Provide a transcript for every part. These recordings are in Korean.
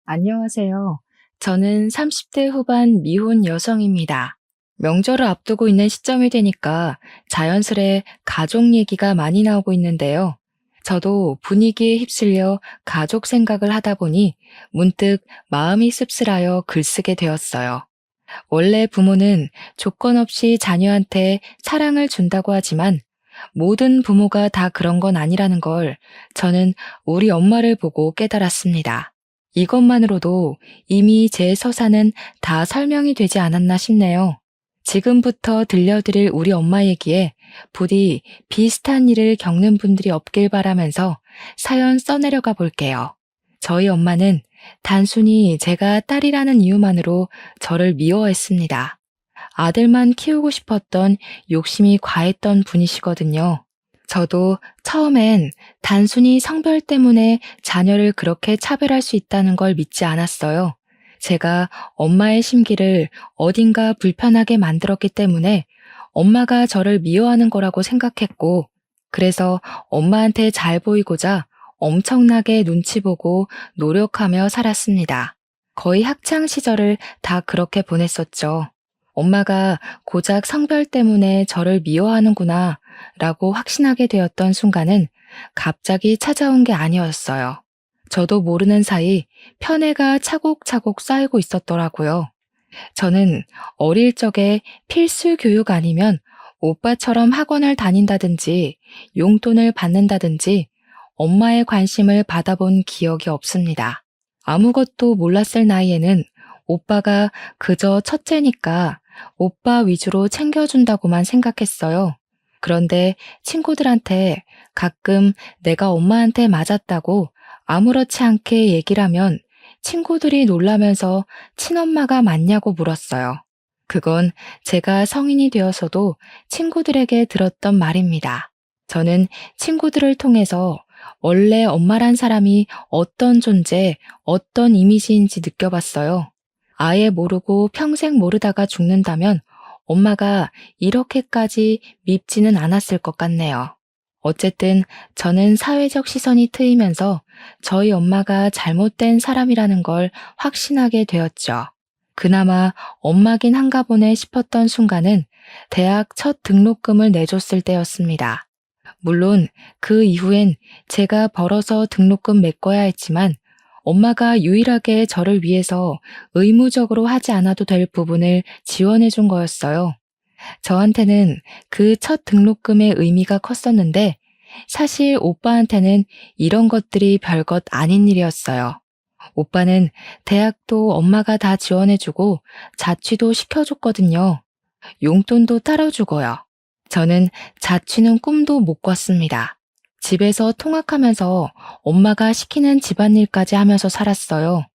안녕하세요. 저는 30대 후반 미혼 여성입니다. 명절을 앞두고 있는 시점이 되니까 자연스레 가족 얘기가 많이 나오고 있는데요. 저도 분위기에 휩쓸려 가족 생각을 하다 보니 문득 마음이 씁쓸하여 글쓰게 되었어요. 원래 부모는 조건 없이 자녀한테 사랑을 준다고 하지만 모든 부모가 다 그런 건 아니라는 걸 저는 우리 엄마를 보고 깨달았습니다. 이것만으로도 이미 제 서사는 다 설명이 되지 않았나 싶네요. 지금부터 들려드릴 우리 엄마 얘기에 부디 비슷한 일을 겪는 분들이 없길 바라면서 사연 써내려가 볼게요. 저희 엄마는 단순히 제가 딸이라는 이유만으로 저를 미워했습니다. 아들만 키우고 싶었던 욕심이 과했던 분이시거든요. 저도 처음엔 단순히 성별 때문에 자녀를 그렇게 차별할 수 있다는 걸 믿지 않았어요. 제가 엄마의 심기를 어딘가 불편하게 만들었기 때문에 엄마가 저를 미워하는 거라고 생각했고, 그래서 엄마한테 잘 보이고자 엄청나게 눈치 보고 노력하며 살았습니다. 거의 학창 시절을 다 그렇게 보냈었죠. 엄마가 고작 성별 때문에 저를 미워하는구나 라고 확신하게 되었던 순간은 갑자기 찾아온 게 아니었어요. 저도 모르는 사이 편애가 차곡차곡 쌓이고 있었더라고요. 저는 어릴 적에 필수 교육 아니면 오빠처럼 학원을 다닌다든지 용돈을 받는다든지 엄마의 관심을 받아본 기억이 없습니다. 아무것도 몰랐을 나이에는 오빠가 그저 첫째니까 오빠 위주로 챙겨준다고만 생각했어요. 그런데 친구들한테 가끔 내가 엄마한테 맞았다고 아무렇지 않게 얘기를 하면 친구들이 놀라면서 친엄마가 맞냐고 물었어요. 그건 제가 성인이 되어서도 친구들에게 들었던 말입니다. 저는 친구들을 통해서 원래 엄마란 사람이 어떤 존재, 어떤 이미지인지 느껴봤어요. 아예 모르고 평생 모르다가 죽는다면 엄마가 이렇게까지 밉지는 않았을 것 같네요. 어쨌든 저는 사회적 시선이 트이면서 저희 엄마가 잘못된 사람이라는 걸 확신하게 되었죠. 그나마 엄마긴 한가 보네 싶었던 순간은 대학 첫 등록금을 내줬을 때였습니다. 물론 그 이후엔 제가 벌어서 등록금 메꿔야 했지만 엄마가 유일하게 저를 위해서 의무적으로 하지 않아도 될 부분을 지원해 준 거였어요. 저한테는 그 첫 등록금의 의미가 컸었는데 사실 오빠한테는 이런 것들이 별것 아닌 일이었어요. 오빠는 대학도 엄마가 다 지원해주고 자취도 시켜줬거든요. 용돈도 따로 주고요. 저는 자취는 꿈도 못 꿨습니다. 집에서 통학하면서 엄마가 시키는 집안일까지 하면서 살았어요.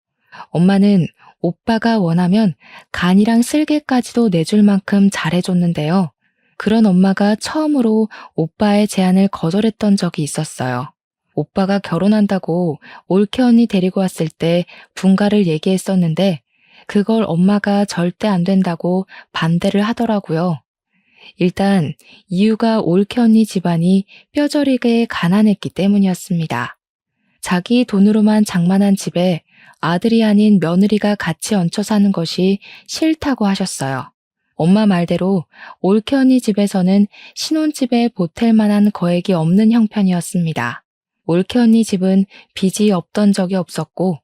엄마는 오빠가 원하면 간이랑 쓸개까지도 내줄 만큼 잘해줬는데요. 그런 엄마가 처음으로 오빠의 제안을 거절했던 적이 있었어요. 오빠가 결혼한다고 올케 언니 데리고 왔을 때 분가를 얘기했었는데 그걸 엄마가 절대 안 된다고 반대를 하더라고요. 일단 이유가 올케 언니 집안이 뼈저리게 가난했기 때문이었습니다. 자기 돈으로만 장만한 집에 아들이 아닌 며느리가 같이 얹혀 사는 것이 싫다고 하셨어요. 엄마 말대로 올케 언니 집에서는 신혼집에 보탤 만한 거액이 없는 형편이었습니다. 올케 언니 집은 빚이 없던 적이 없었고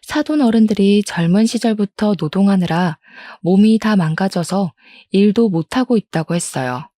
사돈 어른들이 젊은 시절부터 노동하느라 몸이 다 망가져서 일도 못하고 있다고 했어요.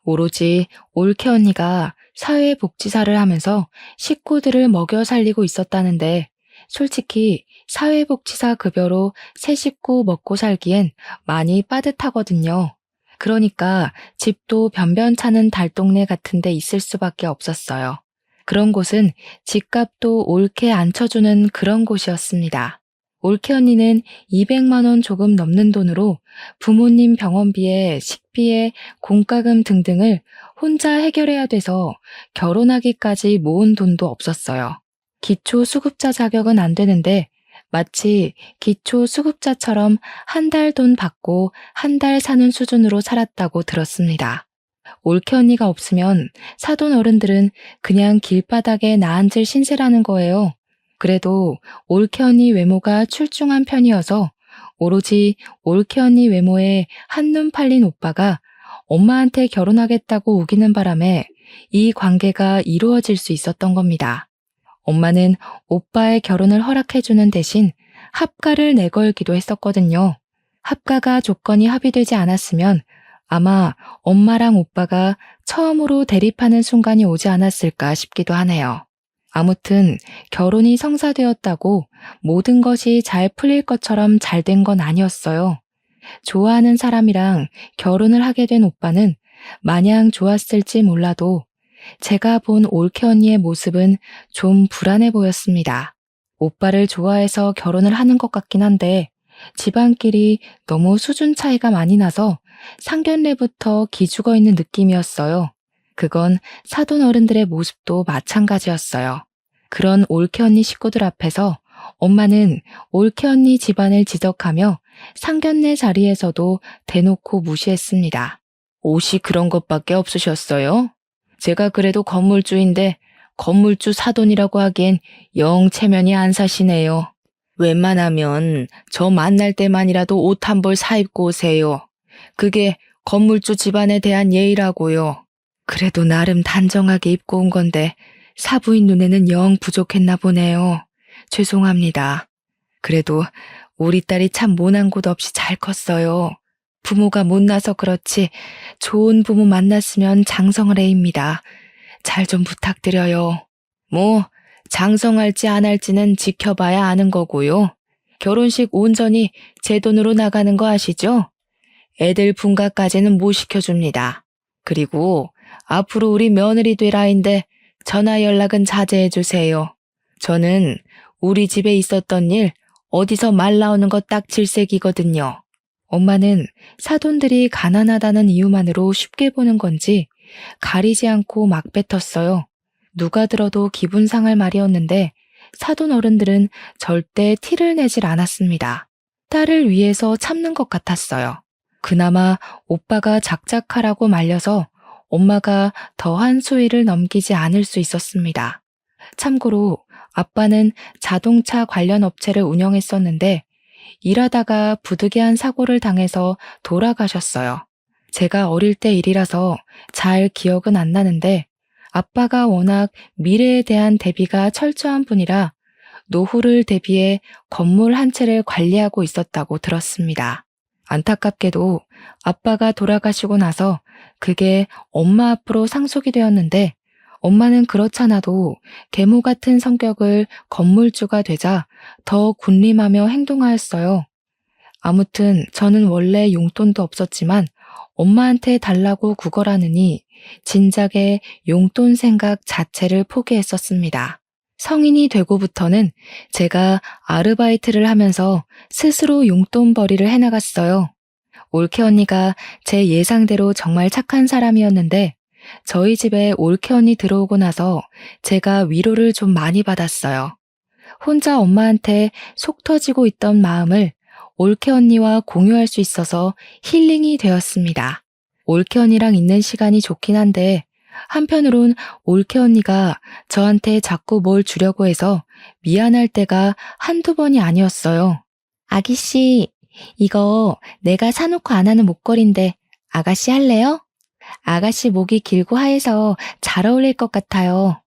오로지 올케 언니가 사회복지사를 하면서 식구들을 먹여 살리고 있었다는데 솔직히 사회복지사 급여로 새 식구 먹고 살기엔 많이 빠듯하거든요. 그러니까 집도 변변찮은 달동네 같은 데 있을 수밖에 없었어요. 그런 곳은 집값도 옳게 안 쳐주는 그런 곳이었습니다. 올케 언니는 200만 원 조금 넘는 돈으로 부모님 병원비에 식비에 공과금 등등을 혼자 해결해야 돼서 결혼하기까지 모은 돈도 없었어요. 기초수급자 자격은 안 되는데 마치 기초수급자처럼 한 달 돈 받고 한 달 사는 수준으로 살았다고 들었습니다. 올케 언니가 없으면 사돈 어른들은 그냥 길바닥에 나앉을 신세라는 거예요. 그래도 올케 언니 외모가 출중한 편이어서 오로지 올케 언니 외모에 한눈 팔린 오빠가 엄마한테 결혼하겠다고 우기는 바람에 이 관계가 이루어질 수 있었던 겁니다. 엄마는 오빠의 결혼을 허락해주는 대신 합가를 내걸기도 했었거든요. 합가가 조건이 합의되지 않았으면 아마 엄마랑 오빠가 처음으로 대립하는 순간이 오지 않았을까 싶기도 하네요. 아무튼 결혼이 성사되었다고 모든 것이 잘 풀릴 것처럼 잘 된 건 아니었어요. 좋아하는 사람이랑 결혼을 하게 된 오빠는 마냥 좋았을지 몰라도 제가 본 올케 언니의 모습은 좀 불안해 보였습니다. 오빠를 좋아해서 결혼을 하는 것 같긴 한데 집안끼리 너무 수준 차이가 많이 나서 상견례부터 기죽어 있는 느낌이었어요. 그건 사돈 어른들의 모습도 마찬가지였어요. 그런 올케 언니 식구들 앞에서 엄마는 올케 언니 집안을 지적하며 상견례 자리에서도 대놓고 무시했습니다. 옷이 그런 것밖에 없으셨어요? 제가 그래도 건물주인데 건물주 사돈이라고 하기엔 영 체면이 안 사시네요. 웬만하면 저 만날 때만이라도 옷 한 벌 사입고 오세요. 그게 건물주 집안에 대한 예의라고요. 그래도 나름 단정하게 입고 온 건데 사부인 눈에는 영 부족했나 보네요. 죄송합니다. 그래도 우리 딸이 참 모난 곳 없이 잘 컸어요. 부모가 못나서 그렇지 좋은 부모 만났으면 장성을 해입니다. 잘 좀 부탁드려요. 뭐 장성할지 안 할지는 지켜봐야 아는 거고요. 결혼식 온전히 제 돈으로 나가는 거 아시죠? 애들 분가까지는 못 시켜줍니다. 그리고 앞으로 우리 며느리 될 아인데 전화 연락은 자제해 주세요. 저는 우리 집에 있었던 일 어디서 말 나오는 거 딱 질색이거든요. 엄마는 사돈들이 가난하다는 이유만으로 쉽게 보는 건지 가리지 않고 막 뱉었어요. 누가 들어도 기분 상할 말이었는데 사돈 어른들은 절대 티를 내질 않았습니다. 딸을 위해서 참는 것 같았어요. 그나마 오빠가 작작하라고 말려서 엄마가 더한 수위를 넘기지 않을 수 있었습니다. 참고로 아빠는 자동차 관련 업체를 운영했었는데 일하다가 부득이한 사고를 당해서 돌아가셨어요. 제가 어릴 때 일이라서 잘 기억은 안 나는데 아빠가 워낙 미래에 대한 대비가 철저한 분이라 노후를 대비해 건물 한 채를 관리하고 있었다고 들었습니다. 안타깝게도 아빠가 돌아가시고 나서 그게 엄마 앞으로 상속이 되었는데 엄마는 그렇잖아도 계모 같은 성격을 건물주가 되자 더 군림하며 행동하였어요. 아무튼 저는 원래 용돈도 없었지만 엄마한테 달라고 구걸하느니 진작에 용돈 생각 자체를 포기했었습니다. 성인이 되고부터는 제가 아르바이트를 하면서 스스로 용돈벌이를 해나갔어요. 올케 언니가 제 예상대로 정말 착한 사람이었는데 저희 집에 올케 언니 들어오고 나서 제가 위로를 좀 많이 받았어요. 혼자 엄마한테 속 터지고 있던 마음을 올케 언니와 공유할 수 있어서 힐링이 되었습니다. 올케 언니랑 있는 시간이 좋긴 한데 한편으론 올케 언니가 저한테 자꾸 뭘 주려고 해서 미안할 때가 한두 번이 아니었어요. 아기씨, 이거 내가 사놓고 안 하는 목걸이인데 아가씨 할래요? 아가씨 목이 길고 하얘서 잘 어울릴 것 같아요.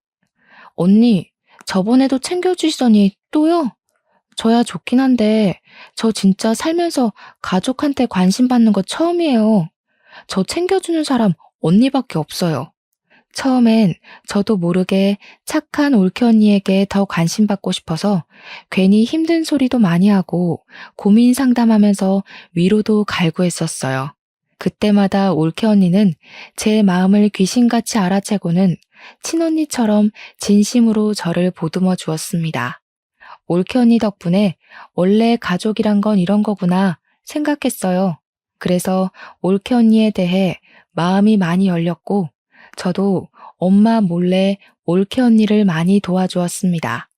언니, 저번에도 챙겨주시더니 또요? 저야 좋긴 한데 저 진짜 살면서 가족한테 관심 받는 거 처음이에요. 저 챙겨주는 사람 언니밖에 없어요. 처음엔 저도 모르게 착한 올케 언니에게 더 관심 받고 싶어서 괜히 힘든 소리도 많이 하고 고민 상담하면서 위로도 갈구했었어요. 그때마다 올케 언니는 제 마음을 귀신같이 알아채고는 친언니처럼 진심으로 저를 보듬어 주었습니다. 올케 언니 덕분에 원래 가족이란 건 이런 거구나 생각했어요. 그래서 올케 언니에 대해 마음이 많이 열렸고 저도 엄마 몰래 올케 언니를 많이 도와주었습니다.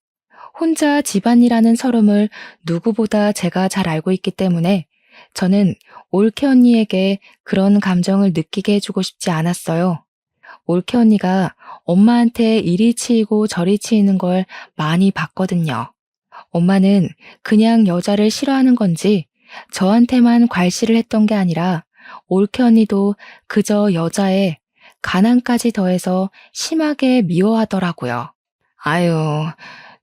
혼자 집안이라는 서름을 누구보다 제가 잘 알고 있기 때문에 저는 올케 언니에게 그런 감정을 느끼게 해주고 싶지 않았어요. 올케 언니가 엄마한테 이리 치이고 저리 치이는 걸 많이 봤거든요. 엄마는 그냥 여자를 싫어하는 건지 저한테만 괄시를 했던 게 아니라 올케 언니도 그저 여자에 가난까지 더해서 심하게 미워하더라고요. 아유,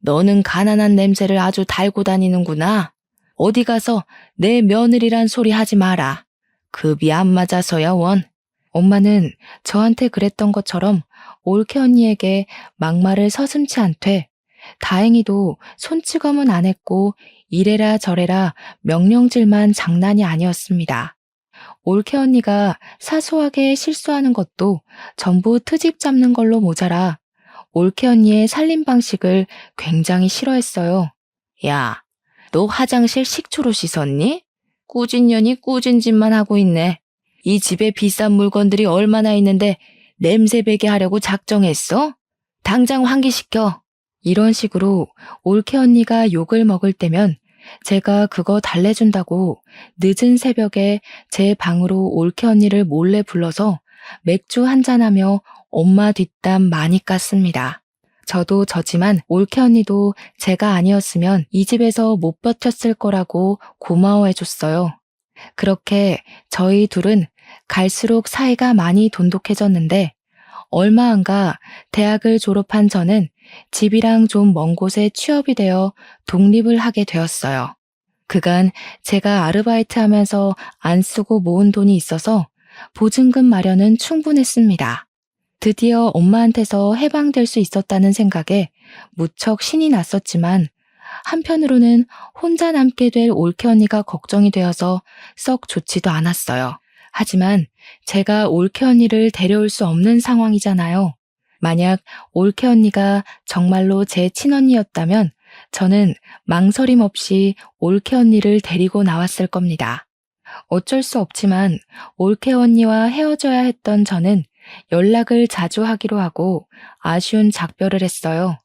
너는 가난한 냄새를 아주 달고 다니는구나. 어디 가서 내 며느리란 소리 하지 마라. 급이 안 맞아서야 원. 엄마는 저한테 그랬던 것처럼 올케 언니에게 막말을 서슴지 않되 다행히도 손찌검은 안 했고 이래라 저래라 명령질만 장난이 아니었습니다. 올케 언니가 사소하게 실수하는 것도 전부 트집 잡는 걸로 모자라 올케 언니의 살림 방식을 굉장히 싫어했어요. 야, 너 화장실 식초로 씻었니? 꾸진 년이 꾸진 짓만 하고 있네. 이 집에 비싼 물건들이 얼마나 있는데 냄새 배게 하려고 작정했어? 당장 환기시켜. 이런 식으로 올케 언니가 욕을 먹을 때면 제가 그거 달래준다고 늦은 새벽에 제 방으로 올케 언니를 몰래 불러서 맥주 한잔하며 엄마 뒷담 많이 깠습니다. 저도 저지만 올케 언니도 제가 아니었으면 이 집에서 못 버텼을 거라고 고마워해줬어요. 그렇게 저희 둘은 갈수록 사이가 많이 돈독해졌는데 얼마 안 가 대학을 졸업한 저는 집이랑 좀 먼 곳에 취업이 되어 독립을 하게 되었어요. 그간 제가 아르바이트 하면서 안 쓰고 모은 돈이 있어서 보증금 마련은 충분했습니다. 드디어 엄마한테서 해방될 수 있었다는 생각에 무척 신이 났었지만 한편으로는 혼자 남게 될 올케 언니가 걱정이 되어서 썩 좋지도 않았어요. 하지만 제가 올케 언니를 데려올 수 없는 상황이잖아요. 만약 올케 언니가 정말로 제 친언니였다면 저는 망설임 없이 올케 언니를 데리고 나왔을 겁니다. 어쩔 수 없지만 올케 언니와 헤어져야 했던 저는 연락을 자주 하기로 하고 아쉬운 작별을 했어요.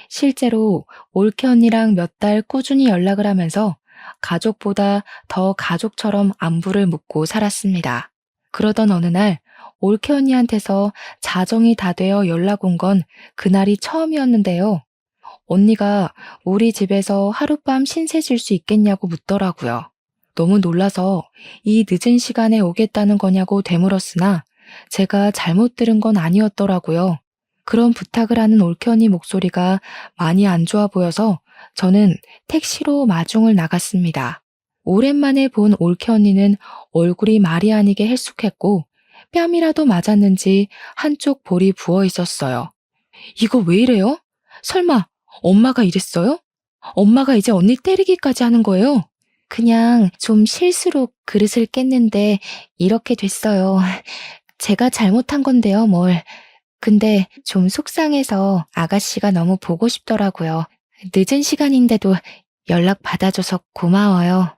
실제로 올케 언니랑 몇 달 꾸준히 연락을 하면서 가족보다 더 가족처럼 안부를 묻고 살았습니다. 그러던 어느 날 올케 언니한테서 자정이 다 되어 연락 온 건 그날이 처음이었는데요. 언니가 우리 집에서 하룻밤 신세 질 수 있겠냐고 묻더라고요. 너무 놀라서 이 늦은 시간에 오겠다는 거냐고 되물었으나 제가 잘못 들은 건 아니었더라고요. 그런 부탁을 하는 올케 언니 목소리가 많이 안 좋아 보여서 저는 택시로 마중을 나갔습니다. 오랜만에 본 올케 언니는 얼굴이 말이 아니게 헬쑥했고 뺨이라도 맞았는지 한쪽 볼이 부어 있었어요. 이거 왜 이래요? 설마 엄마가 이랬어요? 엄마가 이제 언니 때리기까지 하는 거예요? 그냥 좀 실수로 그릇을 깼는데 이렇게 됐어요. 제가 잘못한 건데요, 뭘. 근데 좀 속상해서 아가씨가 너무 보고 싶더라고요. 늦은 시간인데도 연락 받아줘서 고마워요.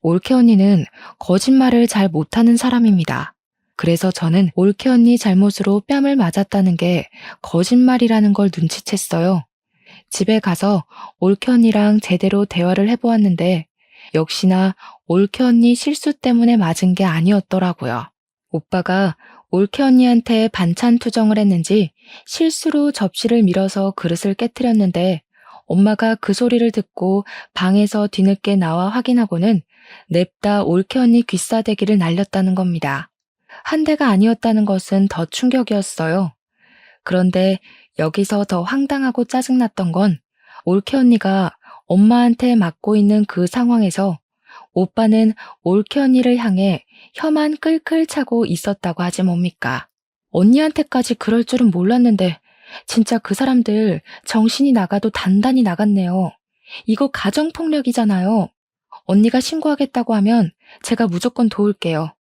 올케 언니는 거짓말을 잘 못하는 사람입니다. 그래서 저는 올케 언니 잘못으로 뺨을 맞았다는 게 거짓말이라는 걸 눈치챘어요. 집에 가서 올케 언니랑 제대로 대화를 해보았는데 역시나 올케 언니 실수 때문에 맞은 게 아니었더라고요. 오빠가 올케 언니한테 반찬 투정을 했는지 실수로 접시를 밀어서 그릇을 깨트렸는데 엄마가 그 소리를 듣고 방에서 뒤늦게 나와 확인하고는 냅다 올케 언니 귀싸대기를 날렸다는 겁니다. 한 대가 아니었다는 것은 더 충격이었어요. 그런데 여기서 더 황당하고 짜증났던 건 올케 언니가 엄마한테 맞고 있는 그 상황에서 오빠는 올케 언니를 향해 혀만 끌끌 차고 있었다고 하지 뭡니까? 언니한테까지 그럴 줄은 몰랐는데 진짜 그 사람들 정신이 나가도 단단히 나갔네요. 이거 가정폭력이잖아요. 언니가 신고하겠다고 하면 제가 무조건 도울게요.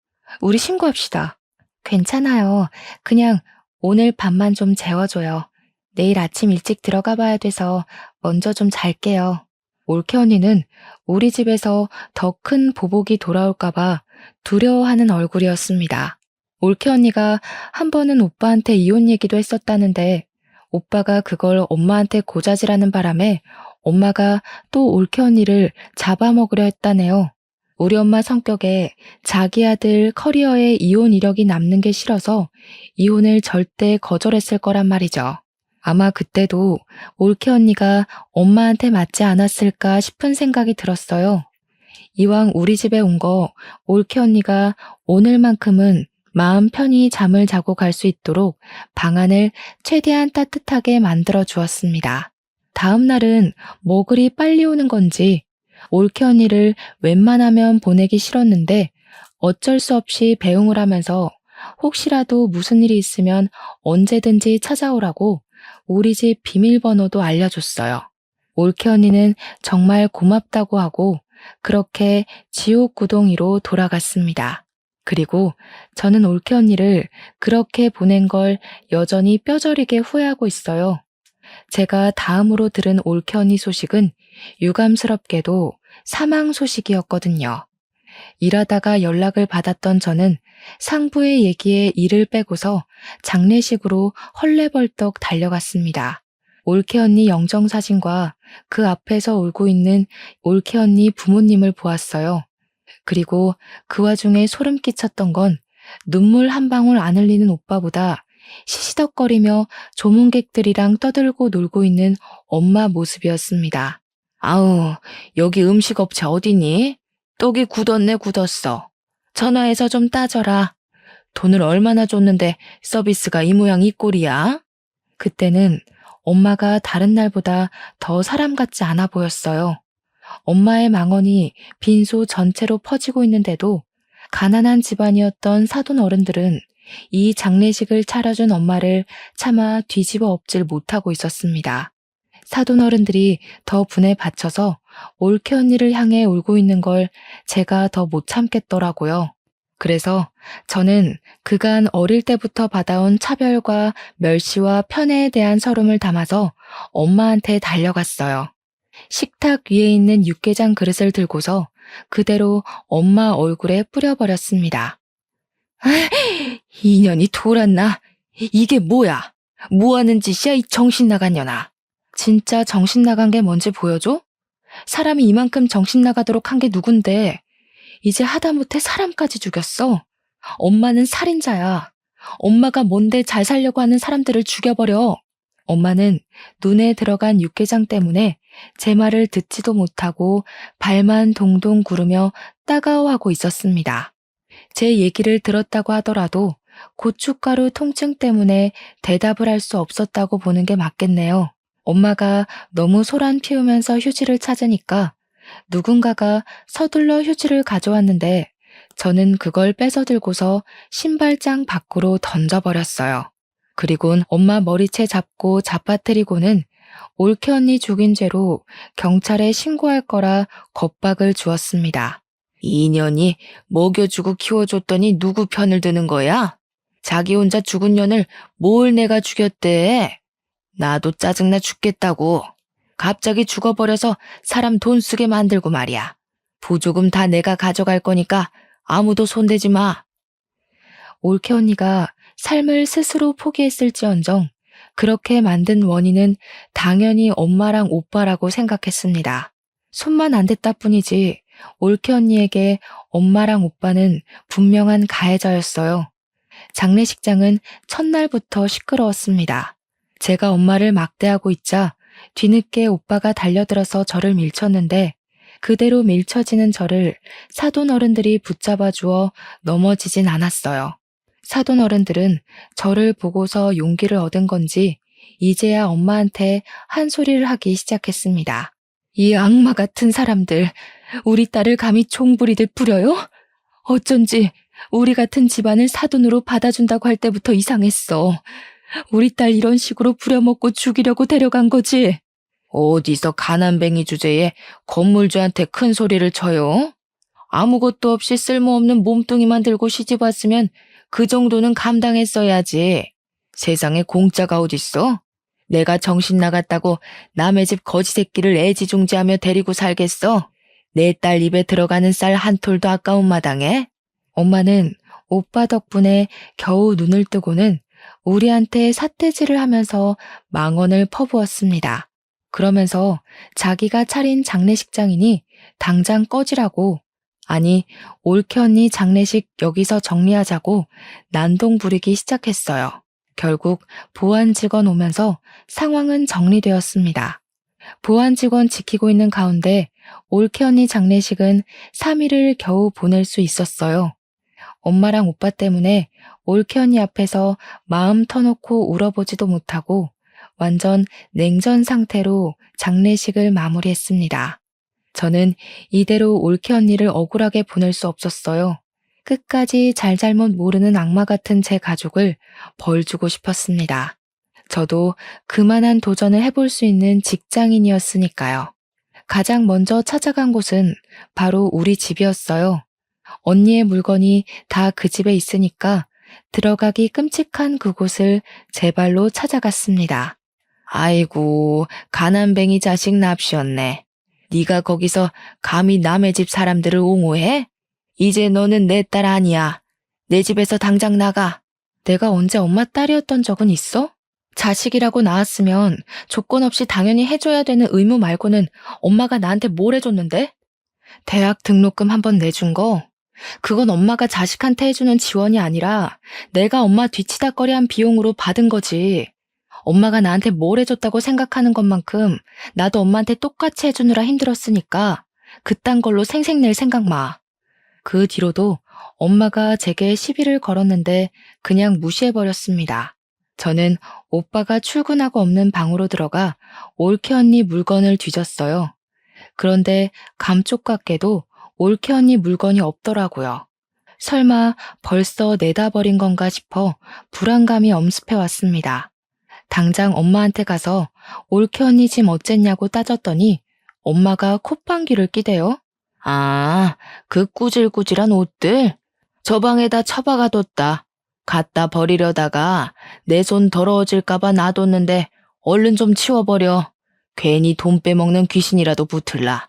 우리 신고합시다. 괜찮아요. 그냥 오늘 밤만 좀 재워줘요. 내일 아침 일찍 들어가 봐야 돼서 먼저 좀 잘게요. 올케 언니는 우리 집에서 더 큰 보복이 돌아올까봐 두려워하는 얼굴이었습니다. 올케 언니가 한 번은 오빠한테 이혼 얘기도 했었다는데 오빠가 그걸 엄마한테 고자질하는 바람에 엄마가 또 올케 언니를 잡아먹으려 했다네요. 우리 엄마 성격에 자기 아들 커리어에 이혼 이력이 남는 게 싫어서 이혼을 절대 거절했을 거란 말이죠. 아마 그때도 올케 언니가 엄마한테 맞지 않았을까 싶은 생각이 들었어요. 이왕 우리 집에 온 거 올케 언니가 오늘만큼은 마음 편히 잠을 자고 갈 수 있도록 방안을 최대한 따뜻하게 만들어 주었습니다. 다음 날은 뭐 그리 빨리 오는 건지 올케 언니를 웬만하면 보내기 싫었는데 어쩔 수 없이 배웅을 하면서 혹시라도 무슨 일이 있으면 언제든지 찾아오라고 우리 집 비밀번호도 알려줬어요. 올케 언니는 정말 고맙다고 하고 그렇게 지옥 구덩이로 돌아갔습니다. 그리고 저는 올케 언니를 그렇게 보낸 걸 여전히 뼈저리게 후회하고 있어요. 제가 다음으로 들은 올케 언니 소식은 유감스럽게도 사망 소식이었거든요. 일하다가 연락을 받았던 저는 상부의 얘기에 이를 빼고서 장례식으로 헐레벌떡 달려갔습니다. 올케 언니 영정사진과 그 앞에서 울고 있는 올케 언니 부모님을 보았어요. 그리고 그 와중에 소름 끼쳤던 건 눈물 한 방울 안 흘리는 오빠보다 시시덕거리며 조문객들이랑 떠들고 놀고 있는 엄마 모습이었습니다. 아우, 여기 음식업체 어디니? 떡이 굳었네 굳었어. 전화해서 좀 따져라. 돈을 얼마나 줬는데 서비스가 이 모양 이 꼴이야? 그때는 엄마가 다른 날보다 더 사람 같지 않아 보였어요. 엄마의 망언이 빈소 전체로 퍼지고 있는데도 가난한 집안이었던 사돈 어른들은 이 장례식을 차려준 엄마를 차마 뒤집어 엎질 못하고 있었습니다. 사돈 어른들이 더 분에 받쳐서 올케 언니를 향해 울고 있는 걸 제가 더 못 참겠더라고요. 그래서 저는 그간 어릴 때부터 받아온 차별과 멸시와 편애에 대한 서름을 담아서 엄마한테 달려갔어요. 식탁 위에 있는 육개장 그릇을 들고서 그대로 엄마 얼굴에 뿌려버렸습니다. 이년이 돌았나? 이게 뭐야? 뭐하는 짓이야 이 정신 나간 년아. 진짜 정신 나간 게 뭔지 보여줘? 사람이 이만큼 정신 나가도록 한 게 누군데 이제 하다못해 사람까지 죽였어. 엄마는 살인자야. 엄마가 뭔데 잘 살려고 하는 사람들을 죽여버려. 엄마는 눈에 들어간 육개장 때문에 제 말을 듣지도 못하고 발만 동동 구르며 따가워하고 있었습니다. 제 얘기를 들었다고 하더라도 고춧가루 통증 때문에 대답을 할 수 없었다고 보는 게 맞겠네요. 엄마가 너무 소란 피우면서 휴지를 찾으니까 누군가가 서둘러 휴지를 가져왔는데 저는 그걸 뺏어 들고서 신발장 밖으로 던져버렸어요. 그리곤 엄마 머리채 잡고 잡아뜨리고는 올케 언니 죽인 죄로 경찰에 신고할 거라 겁박을 주었습니다. 이 년이 먹여주고 키워줬더니 누구 편을 드는 거야? 자기 혼자 죽은 년을 뭘 내가 죽였대? 나도 짜증나 죽겠다고. 갑자기 죽어버려서 사람 돈 쓰게 만들고 말이야. 부조금 다 내가 가져갈 거니까 아무도 손대지 마. 올케 언니가 삶을 스스로 포기했을지언정 그렇게 만든 원인은 당연히 엄마랑 오빠라고 생각했습니다. 손만 안 댔다 뿐이지 올케 언니에게 엄마랑 오빠는 분명한 가해자였어요. 장례식장은 첫날부터 시끄러웠습니다. 제가 엄마를 막대하고 있자 뒤늦게 오빠가 달려들어서 저를 밀쳤는데 그대로 밀쳐지는 저를 사돈 어른들이 붙잡아 주어 넘어지진 않았어요. 사돈 어른들은 저를 보고서 용기를 얻은 건지 이제야 엄마한테 한 소리를 하기 시작했습니다. 이 악마 같은 사람들, 우리 딸을 감히 총부리듯 부려요? 어쩐지 우리 같은 집안을 사돈으로 받아준다고 할 때부터 이상했어. 우리 딸 이런 식으로 부려먹고 죽이려고 데려간 거지? 어디서 가난뱅이 주제에 건물주한테 큰 소리를 쳐요? 아무것도 없이 쓸모없는 몸뚱이만 들고 시집 왔으면 그 정도는 감당했어야지. 세상에 공짜가 어딨어? 내가 정신 나갔다고 남의 집 거지 새끼를 애지중지하며 데리고 살겠어? 내 딸 입에 들어가는 쌀 한 톨도 아까운 마당에? 엄마는 오빠 덕분에 겨우 눈을 뜨고는 우리한테 삿대질을 하면서 망언을 퍼부었습니다. 그러면서 자기가 차린 장례식장이니 당장 꺼지라고, 아니, 올케 언니 장례식 여기서 정리하자고 난동 부리기 시작했어요. 결국 보안 직원 오면서 상황은 정리되었습니다. 보안 직원 지키고 있는 가운데 올케 언니 장례식은 3일을 겨우 보낼 수 있었어요. 엄마랑 오빠 때문에 올케 언니 앞에서 마음 터놓고 울어보지도 못하고 완전 냉전 상태로 장례식을 마무리했습니다. 저는 이대로 올케 언니를 억울하게 보낼 수 없었어요. 끝까지 잘잘못 모르는 악마 같은 제 가족을 벌 주고 싶었습니다. 저도 그만한 도전을 해볼 수 있는 직장인이었으니까요. 가장 먼저 찾아간 곳은 바로 우리 집이었어요. 언니의 물건이 다 그 집에 있으니까 들어가기 끔찍한 그곳을 제 발로 찾아갔습니다. 아이고, 가난뱅이 자식 납시였네. 네가 거기서 감히 남의 집 사람들을 옹호해? 이제 너는 내 딸 아니야. 내 집에서 당장 나가. 내가 언제 엄마 딸이었던 적은 있어? 자식이라고 낳았으면 조건 없이 당연히 해줘야 되는 의무 말고는 엄마가 나한테 뭘 해줬는데? 대학 등록금 한 번 내준 거? 그건 엄마가 자식한테 해주는 지원이 아니라 내가 엄마 뒤치다꺼리한 비용으로 받은 거지. 엄마가 나한테 뭘 해줬다고 생각하는 것만큼 나도 엄마한테 똑같이 해주느라 힘들었으니까 그딴 걸로 생색낼 생각 마. 그 뒤로도 엄마가 제게 시비를 걸었는데 그냥 무시해버렸습니다. 저는 오빠가 출근하고 없는 방으로 들어가 올케 언니 물건을 뒤졌어요. 그런데 감쪽같게도 올케 언니 물건이 없더라고요. 설마 벌써 내다 버린 건가 싶어 불안감이 엄습해 왔습니다. 당장 엄마한테 가서 올케 언니 짐 어쨌냐고 따졌더니 엄마가 콧방귀를 끼대요. 아, 그 꾸질꾸질한 옷들? 저 방에다 처박아뒀다. 갖다 버리려다가 내 손 더러워질까봐 놔뒀는데 얼른 좀 치워버려. 괜히 돈 빼먹는 귀신이라도 붙을라.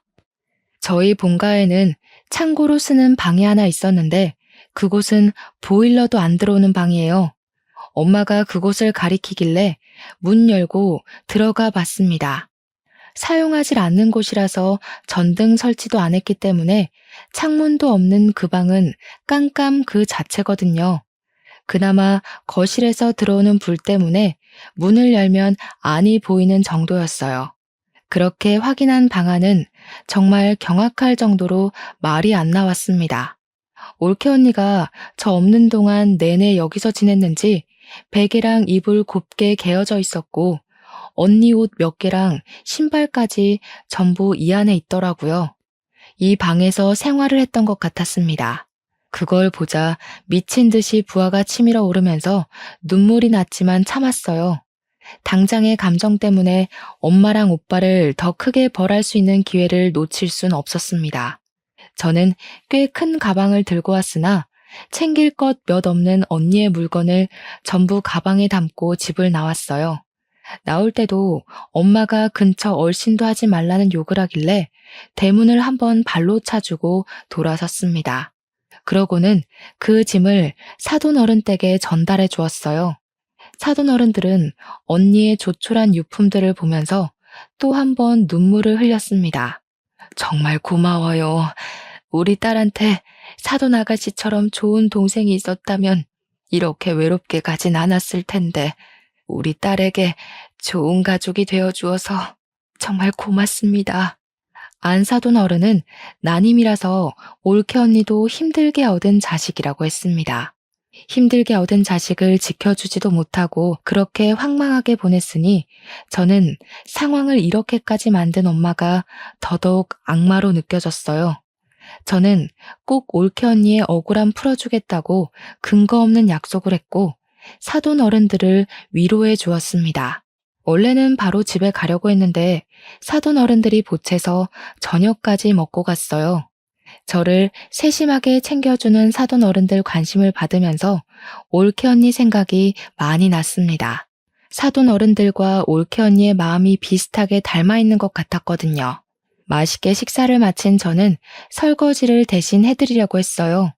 저희 본가에는 창고로 쓰는 방이 하나 있었는데 그곳은 보일러도 안 들어오는 방이에요. 엄마가 그곳을 가리키길래 문 열고 들어가 봤습니다. 사용하지 않는 곳이라서 전등 설치도 안 했기 때문에 창문도 없는 그 방은 깜깜 그 자체거든요. 그나마 거실에서 들어오는 불 때문에 문을 열면 안이 보이는 정도였어요. 그렇게 확인한 방 안은 정말 경악할 정도로 말이 안 나왔습니다. 올케 언니가 저 없는 동안 내내 여기서 지냈는지 베개랑 이불 곱게 개어져 있었고 언니 옷 몇 개랑 신발까지 전부 이 안에 있더라고요. 이 방에서 생활을 했던 것 같았습니다. 그걸 보자 미친 듯이 부하가 치밀어 오르면서 눈물이 났지만 참았어요. 당장의 감정 때문에 엄마랑 오빠를 더 크게 벌할 수 있는 기회를 놓칠 순 없었습니다. 저는 꽤 큰 가방을 들고 왔으나 챙길 것 몇 없는 언니의 물건을 전부 가방에 담고 집을 나왔어요. 나올 때도 엄마가 근처 얼씬도 하지 말라는 욕을 하길래 대문을 한번 발로 차주고 돌아섰습니다. 그러고는 그 짐을 사돈 어른 댁에 전달해 주었어요. 사돈 어른들은 언니의 조촐한 유품들을 보면서 또 한 번 눈물을 흘렸습니다. 정말 고마워요. 우리 딸한테 사돈 아가씨처럼 좋은 동생이 있었다면 이렇게 외롭게 가진 않았을 텐데 우리 딸에게 좋은 가족이 되어주어서 정말 고맙습니다. 안사돈 어른은 난임이라서 올케 언니도 힘들게 얻은 자식이라고 했습니다. 힘들게 얻은 자식을 지켜주지도 못하고 그렇게 황망하게 보냈으니 저는 상황을 이렇게까지 만든 엄마가 더더욱 악마로 느껴졌어요. 저는 꼭 올케 언니의 억울함 풀어주겠다고 근거 없는 약속을 했고 사돈 어른들을 위로해 주었습니다. 원래는 바로 집에 가려고 했는데 사돈 어른들이 보채서 저녁까지 먹고 갔어요. 저를 세심하게 챙겨주는 사돈 어른들 관심을 받으면서 올케 언니 생각이 많이 났습니다. 사돈 어른들과 올케 언니의 마음이 비슷하게 닮아 있는 것 같았거든요. 맛있게 식사를 마친 저는 설거지를 대신 해드리려고 했어요.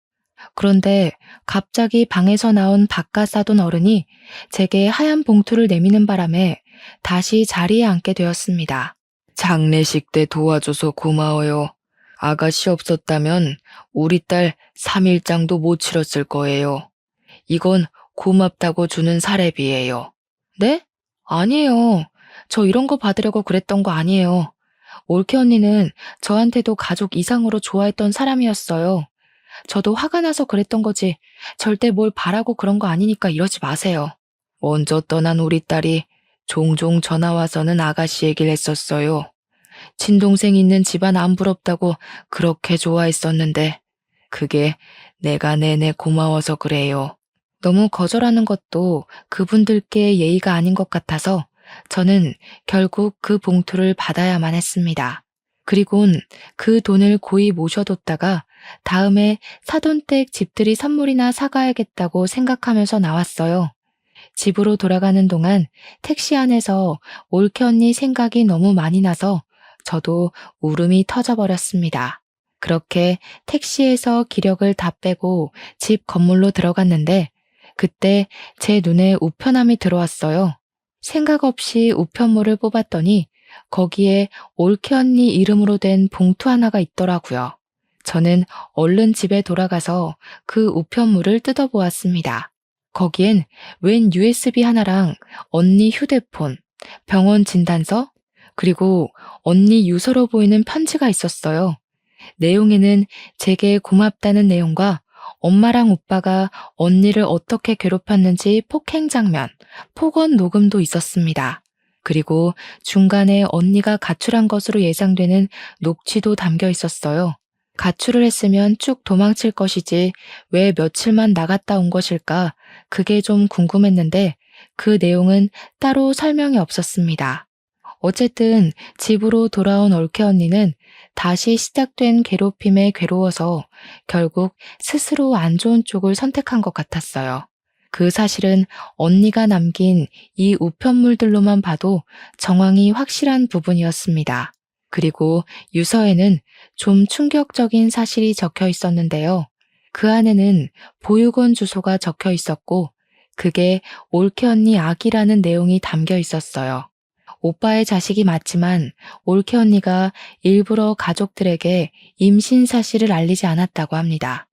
그런데 갑자기 방에서 나온 바깥 사돈 어른이 제게 하얀 봉투를 내미는 바람에 다시 자리에 앉게 되었습니다. 장례식 때 도와줘서 고마워요. 아가씨 없었다면 우리 딸 3일장도 못 치렀을 거예요. 이건 고맙다고 주는 사례비예요. 네? 아니에요. 저 이런 거 받으려고 그랬던 거 아니에요. 올케 언니는 저한테도 가족 이상으로 좋아했던 사람이었어요. 저도 화가 나서 그랬던 거지. 절대 뭘 바라고 그런 거 아니니까 이러지 마세요. 먼저 떠난 우리 딸이 종종 전화 와서는 아가씨 얘기를 했었어요. 친동생 있는 집안 안 부럽다고 그렇게 좋아했었는데 그게 내가 내내 고마워서 그래요. 너무 거절하는 것도 그분들께 예의가 아닌 것 같아서 저는 결국 그 봉투를 받아야만 했습니다. 그리곤 그 돈을 고이 모셔뒀다가 다음에 사돈댁 집들이 선물이나 사가야겠다고 생각하면서 나왔어요. 집으로 돌아가는 동안 택시 안에서 올케 언니 생각이 너무 많이 나서 저도 울음이 터져버렸습니다. 그렇게 택시에서 기력을 다 빼고 집 건물로 들어갔는데 그때 제 눈에 우편함이 들어왔어요. 생각 없이 우편물을 뽑았더니 거기에 올케 언니 이름으로 된 봉투 하나가 있더라고요. 저는 얼른 집에 돌아가서 그 우편물을 뜯어보았습니다. 거기엔 웬 USB 하나랑 언니 휴대폰, 병원 진단서, 그리고 언니 유서로 보이는 편지가 있었어요. 내용에는 제게 고맙다는 내용과 엄마랑 오빠가 언니를 어떻게 괴롭혔는지 폭행 장면, 폭언 녹음도 있었습니다. 그리고 중간에 언니가 가출한 것으로 예상되는 녹취도 담겨 있었어요. 가출을 했으면 쭉 도망칠 것이지 왜 며칠만 나갔다 온 것일까? 그게 좀 궁금했는데 그 내용은 따로 설명이 없었습니다. 어쨌든 집으로 돌아온 올케 언니는 다시 시작된 괴롭힘에 괴로워서 결국 스스로 안 좋은 쪽을 선택한 것 같았어요. 그 사실은 언니가 남긴 이 우편물들로만 봐도 정황이 확실한 부분이었습니다. 그리고 유서에는 좀 충격적인 사실이 적혀 있었는데요. 그 안에는 보육원 주소가 적혀 있었고 그게 올케 언니 아기라는 내용이 담겨 있었어요. 오빠의 자식이 맞지만 올케 언니가 일부러 가족들에게 임신 사실을 알리지 않았다고 합니다.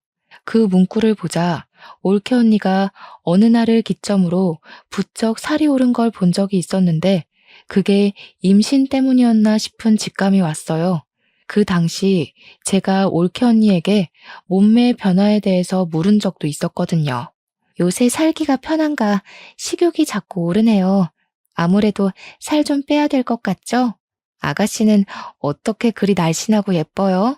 그 문구를 보자 올케 언니가 어느 날을 기점으로 부쩍 살이 오른 걸 본 적이 있었는데 그게 임신 때문이었나 싶은 직감이 왔어요. 그 당시 제가 올케 언니에게 몸매 변화에 대해서 물은 적도 있었거든요. 요새 살기가 편한가 식욕이 자꾸 오르네요. 아무래도 살 좀 빼야 될 것 같죠? 아가씨는 어떻게 그리 날씬하고 예뻐요?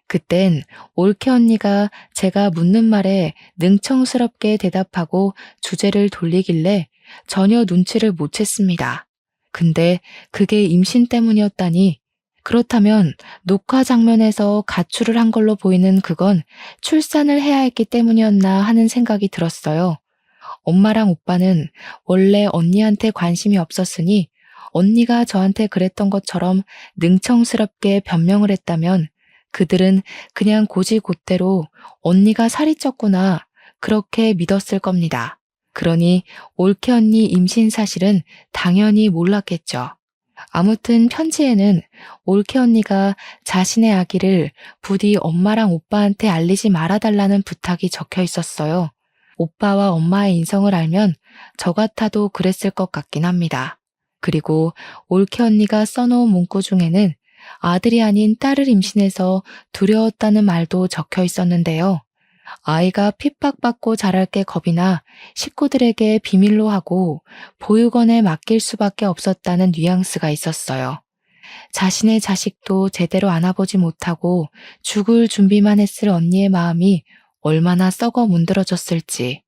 그땐 올케 언니가 제가 묻는 말에 능청스럽게 대답하고 주제를 돌리길래 전혀 눈치를 못 챘습니다. 근데 그게 임신 때문이었다니 그렇다면 녹화 장면에서 가출을 한 걸로 보이는 그건 출산을 해야 했기 때문이었나 하는 생각이 들었어요. 엄마랑 오빠는 원래 언니한테 관심이 없었으니 언니가 저한테 그랬던 것처럼 능청스럽게 변명을 했다면 그들은 그냥 곧이곧대로 언니가 살이 쪘구나 그렇게 믿었을 겁니다. 그러니 올케 언니 임신 사실은 당연히 몰랐겠죠. 아무튼 편지에는 올케 언니가 자신의 아기를 부디 엄마랑 오빠한테 알리지 말아달라는 부탁이 적혀 있었어요. 오빠와 엄마의 인성을 알면 저 같아도 그랬을 것 같긴 합니다. 그리고 올케 언니가 써놓은 문구 중에는 아들이 아닌 딸을 임신해서 두려웠다는 말도 적혀 있었는데요. 아이가 핍박받고 자랄 게 겁이 나 식구들에게 비밀로 하고 보육원에 맡길 수밖에 없었다는 뉘앙스가 있었어요. 자신의 자식도 제대로 안아보지 못하고 죽을 준비만 했을 언니의 마음이 얼마나 썩어 문드러졌을지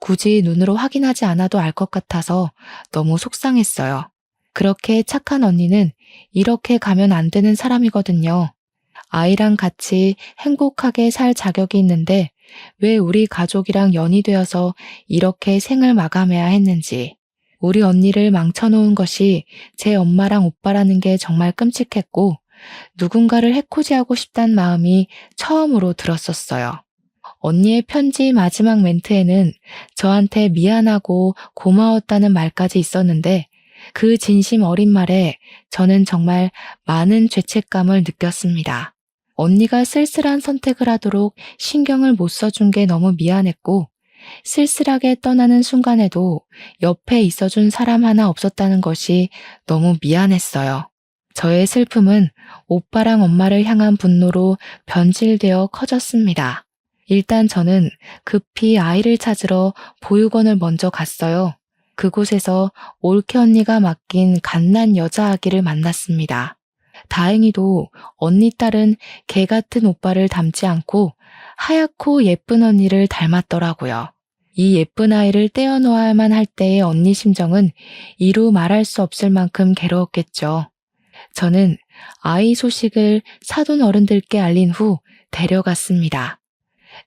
굳이 눈으로 확인하지 않아도 알 것 같아서 너무 속상했어요. 그렇게 착한 언니는 이렇게 가면 안 되는 사람이거든요. 아이랑 같이 행복하게 살 자격이 있는데 왜 우리 가족이랑 연이 되어서 이렇게 생을 마감해야 했는지, 우리 언니를 망쳐놓은 것이 제 엄마랑 오빠라는 게 정말 끔찍했고 누군가를 해코지하고 싶단 마음이 처음으로 들었었어요. 언니의 편지 마지막 멘트에는 저한테 미안하고 고마웠다는 말까지 있었는데 그 진심 어린 말에 저는 정말 많은 죄책감을 느꼈습니다. 언니가 쓸쓸한 선택을 하도록 신경을 못 써준 게 너무 미안했고, 쓸쓸하게 떠나는 순간에도 옆에 있어준 사람 하나 없었다는 것이 너무 미안했어요. 저의 슬픔은 오빠랑 엄마를 향한 분노로 변질되어 커졌습니다. 일단 저는 급히 아이를 찾으러 보육원을 먼저 갔어요. 그곳에서 올케 언니가 맡긴 갓난 여자 아기를 만났습니다. 다행히도 언니 딸은 개 같은 오빠를 닮지 않고 하얗고 예쁜 언니를 닮았더라고요. 이 예쁜 아이를 떼어놓아야만 할 때의 언니 심정은 이루 말할 수 없을 만큼 괴로웠겠죠. 저는 아이 소식을 사돈 어른들께 알린 후 데려갔습니다.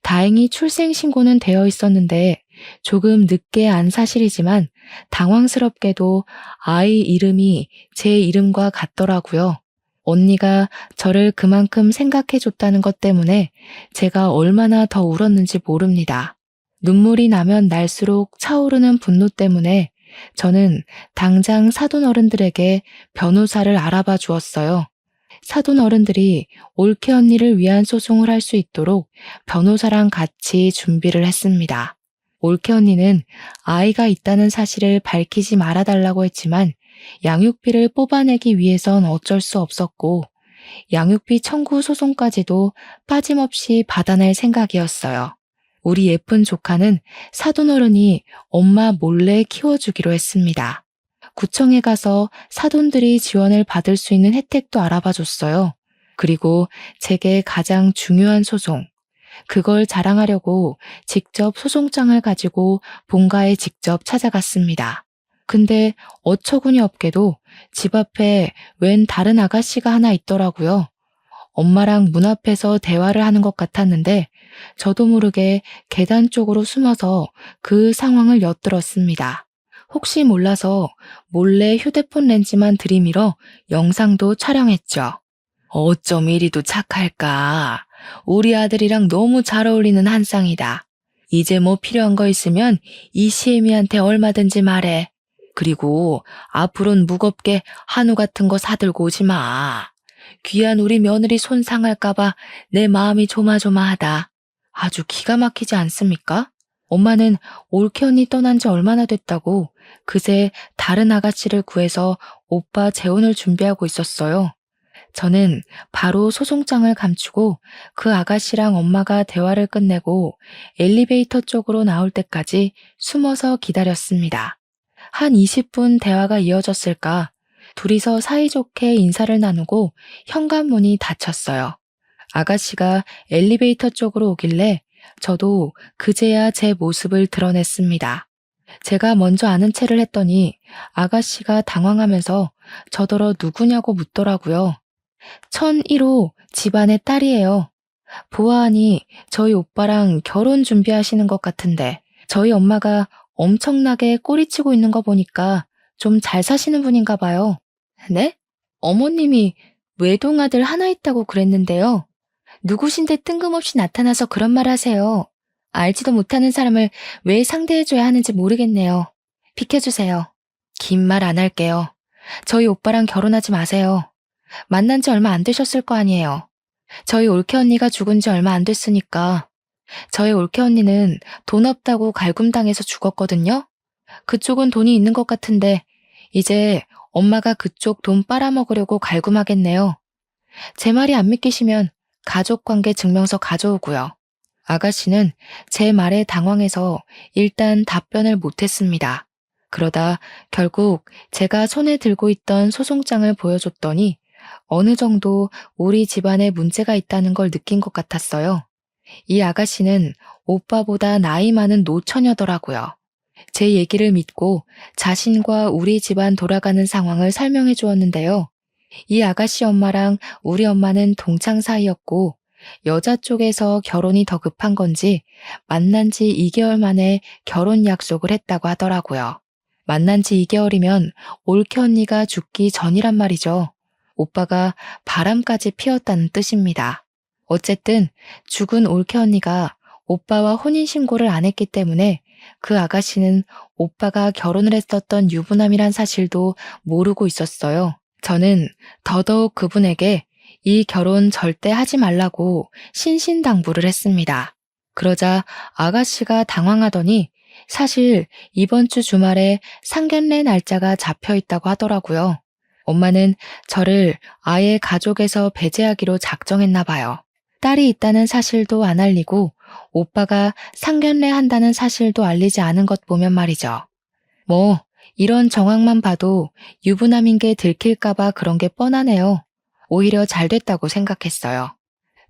다행히 출생신고는 되어 있었는데 조금 늦게 안 사실이지만 당황스럽게도 아이 이름이 제 이름과 같더라고요. 언니가 저를 그만큼 생각해줬다는 것 때문에 제가 얼마나 더 울었는지 모릅니다. 눈물이 나면 날수록 차오르는 분노 때문에 저는 당장 사돈 어른들에게 변호사를 알아봐 주었어요. 사돈 어른들이 올케 언니를 위한 소송을 할 수 있도록 변호사랑 같이 준비를 했습니다. 올케 언니는 아이가 있다는 사실을 밝히지 말아달라고 했지만 양육비를 뽑아내기 위해선 어쩔 수 없었고 양육비 청구 소송까지도 빠짐없이 받아낼 생각이었어요. 우리 예쁜 조카는 사돈 어른이 엄마 몰래 키워주기로 했습니다. 구청에 가서 사돈들이 지원을 받을 수 있는 혜택도 알아봐 줬어요. 그리고 제게 가장 중요한 소송, 그걸 자랑하려고 직접 소송장을 가지고 본가에 직접 찾아갔습니다. 근데 어처구니 없게도 집 앞에 웬 다른 아가씨가 하나 있더라고요. 엄마랑 문 앞에서 대화를 하는 것 같았는데 저도 모르게 계단 쪽으로 숨어서 그 상황을 엿들었습니다. 혹시 몰라서 몰래 휴대폰 렌즈만 들이밀어 영상도 촬영했죠. 어쩜 이리도 착할까. 우리 아들이랑 너무 잘 어울리는 한 쌍이다. 이제 뭐 필요한 거 있으면 이 시애미한테 얼마든지 말해. 그리고 앞으로는 무겁게 한우 같은 거 사들고 오지 마. 귀한 우리 며느리 손 상할까봐 내 마음이 조마조마하다. 아주 기가 막히지 않습니까? 엄마는 올케 언니 떠난 지 얼마나 됐다고 그새 다른 아가씨를 구해서 오빠 재혼을 준비하고 있었어요. 저는 바로 소송장을 감추고 그 아가씨랑 엄마가 대화를 끝내고 엘리베이터 쪽으로 나올 때까지 숨어서 기다렸습니다. 한 20분 대화가 이어졌을까? 둘이서 사이좋게 인사를 나누고 현관문이 닫혔어요. 아가씨가 엘리베이터 쪽으로 오길래 저도 그제야 제 모습을 드러냈습니다. 제가 먼저 아는 체를 했더니 아가씨가 당황하면서 저더러 누구냐고 묻더라고요. 1001호 집안의 딸이에요. 보아하니 저희 오빠랑 결혼 준비하시는 것 같은데 저희 엄마가 엄청나게 꼬리치고 있는 거 보니까 좀 잘 사시는 분인가 봐요. 네? 어머님이 외동아들 하나 있다고 그랬는데요. 누구신데 뜬금없이 나타나서 그런 말 하세요. 알지도 못하는 사람을 왜 상대해줘야 하는지 모르겠네요. 비켜주세요. 긴 말 안 할게요. 저희 오빠랑 결혼하지 마세요. 만난 지 얼마 안 되셨을 거 아니에요. 저희 올케 언니가 죽은 지 얼마 안 됐으니까. 저희 올케 언니는 돈 없다고 갈굼당해서 죽었거든요. 그쪽은 돈이 있는 것 같은데 이제 엄마가 그쪽 돈 빨아먹으려고 갈굼하겠네요. 제 말이 안 믿기시면 가족관계 증명서 가져오고요. 아가씨는 제 말에 당황해서 일단 답변을 못했습니다. 그러다 결국 제가 손에 들고 있던 소송장을 보여줬더니 어느 정도 우리 집안에 문제가 있다는 걸 느낀 것 같았어요. 이 아가씨는 오빠보다 나이 많은 노처녀더라고요. 제 얘기를 믿고 자신과 우리 집안 돌아가는 상황을 설명해 주었는데요. 이 아가씨 엄마랑 우리 엄마는 동창 사이였고 여자 쪽에서 결혼이 더 급한 건지 만난 지 2개월 만에 결혼 약속을 했다고 하더라고요. 만난 지 2개월이면 올케 언니가 죽기 전이란 말이죠. 오빠가 바람까지 피웠다는 뜻입니다. 어쨌든 죽은 올케 언니가 오빠와 혼인신고를 안 했기 때문에 그 아가씨는 오빠가 결혼을 했었던 유부남이란 사실도 모르고 있었어요. 저는 더더욱 그분에게 이 결혼 절대 하지 말라고 신신당부를 했습니다. 그러자 아가씨가 당황하더니 사실 이번 주 주말에 상견례 날짜가 잡혀 있다고 하더라고요. 엄마는 저를 아예 가족에서 배제하기로 작정했나 봐요. 딸이 있다는 사실도 안 알리고 오빠가 상견례 한다는 사실도 알리지 않은 것 보면 말이죠. 뭐 이런 정황만 봐도 유부남인 게 들킬까봐 그런 게 뻔하네요. 오히려 잘 됐다고 생각했어요.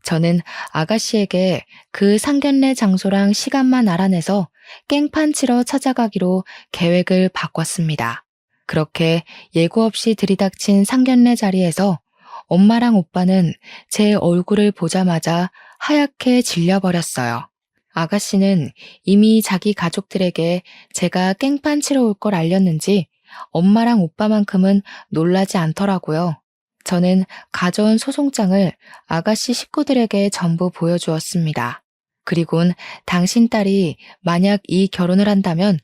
저는 아가씨에게 그 상견례 장소랑 시간만 알아내서 깽판 치러 찾아가기로 계획을 바꿨습니다. 그렇게 예고 없이 들이닥친 상견례 자리에서 엄마랑 오빠는 제 얼굴을 보자마자 하얗게 질려버렸어요. 아가씨는 이미 자기 가족들에게 제가 깽판 치러 올 걸 알렸는지 엄마랑 오빠만큼은 놀라지 않더라고요. 저는 가져온 소송장을 아가씨 식구들에게 전부 보여주었습니다. 그리곤 당신 딸이 만약 이 결혼을 한다면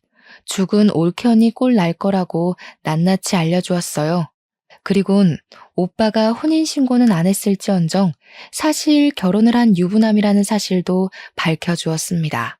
죽은 올케 언니 꼴 날 거라고 낱낱이 알려주었어요. 그리곤 오빠가 혼인신고는 안 했을지언정 사실 결혼을 한 유부남이라는 사실도 밝혀주었습니다.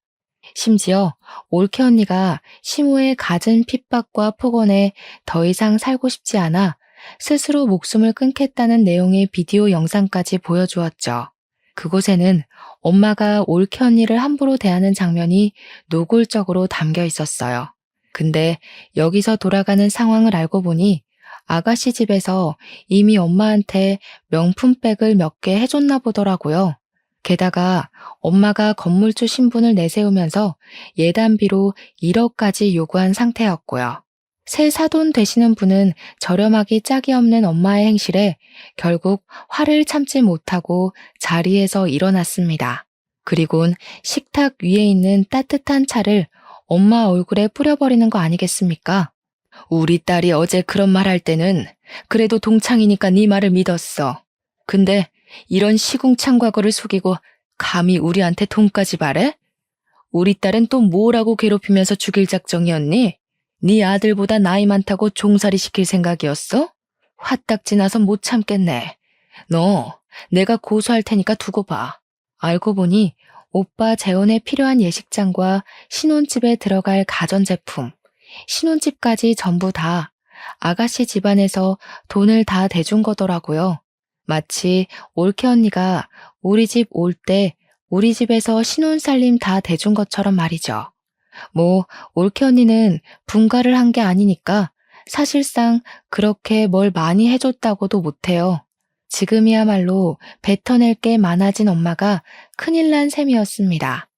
심지어 올케 언니가 시모의 갖은 핍박과 폭언에 더 이상 살고 싶지 않아 스스로 목숨을 끊겠다는 내용의 비디오 영상까지 보여주었죠. 그곳에는 엄마가 올케 언니를 함부로 대하는 장면이 노골적으로 담겨 있었어요. 근데 여기서 돌아가는 상황을 알고 보니 아가씨 집에서 이미 엄마한테 명품백을 몇 개 해줬나 보더라고요. 게다가 엄마가 건물주 신분을 내세우면서 예단비로 1억까지 요구한 상태였고요. 새 사돈 되시는 분은 저렴하기 짝이 없는 엄마의 행실에 결국 화를 참지 못하고 자리에서 일어났습니다. 그리곤 식탁 위에 있는 따뜻한 차를 엄마 얼굴에 뿌려버리는 거 아니겠습니까? 우리 딸이 어제 그런 말 할 때는 그래도 동창이니까 네 말을 믿었어. 근데 이런 시궁창 과거를 속이고 감히 우리한테 돈까지 바래? 우리 딸은 또 뭐라고 괴롭히면서 죽일 작정이었니? 네 아들보다 나이 많다고 종살이 시킬 생각이었어? 화딱지 나서 못 참겠네. 너 내가 고소할 테니까 두고 봐. 알고 보니 오빠 재혼에 필요한 예식장과 신혼집에 들어갈 가전제품, 신혼집까지 전부 다 아가씨 집안에서 돈을 다 대준 거더라고요. 마치 올케 언니가 우리 집 올 때 우리 집에서 신혼살림 다 대준 것처럼 말이죠. 뭐 올케 언니는 분가를 한 게 아니니까 사실상 그렇게 뭘 많이 해줬다고도 못해요. 지금이야말로 뱉어낼 게 많아진 엄마가 큰일 난 셈이었습니다.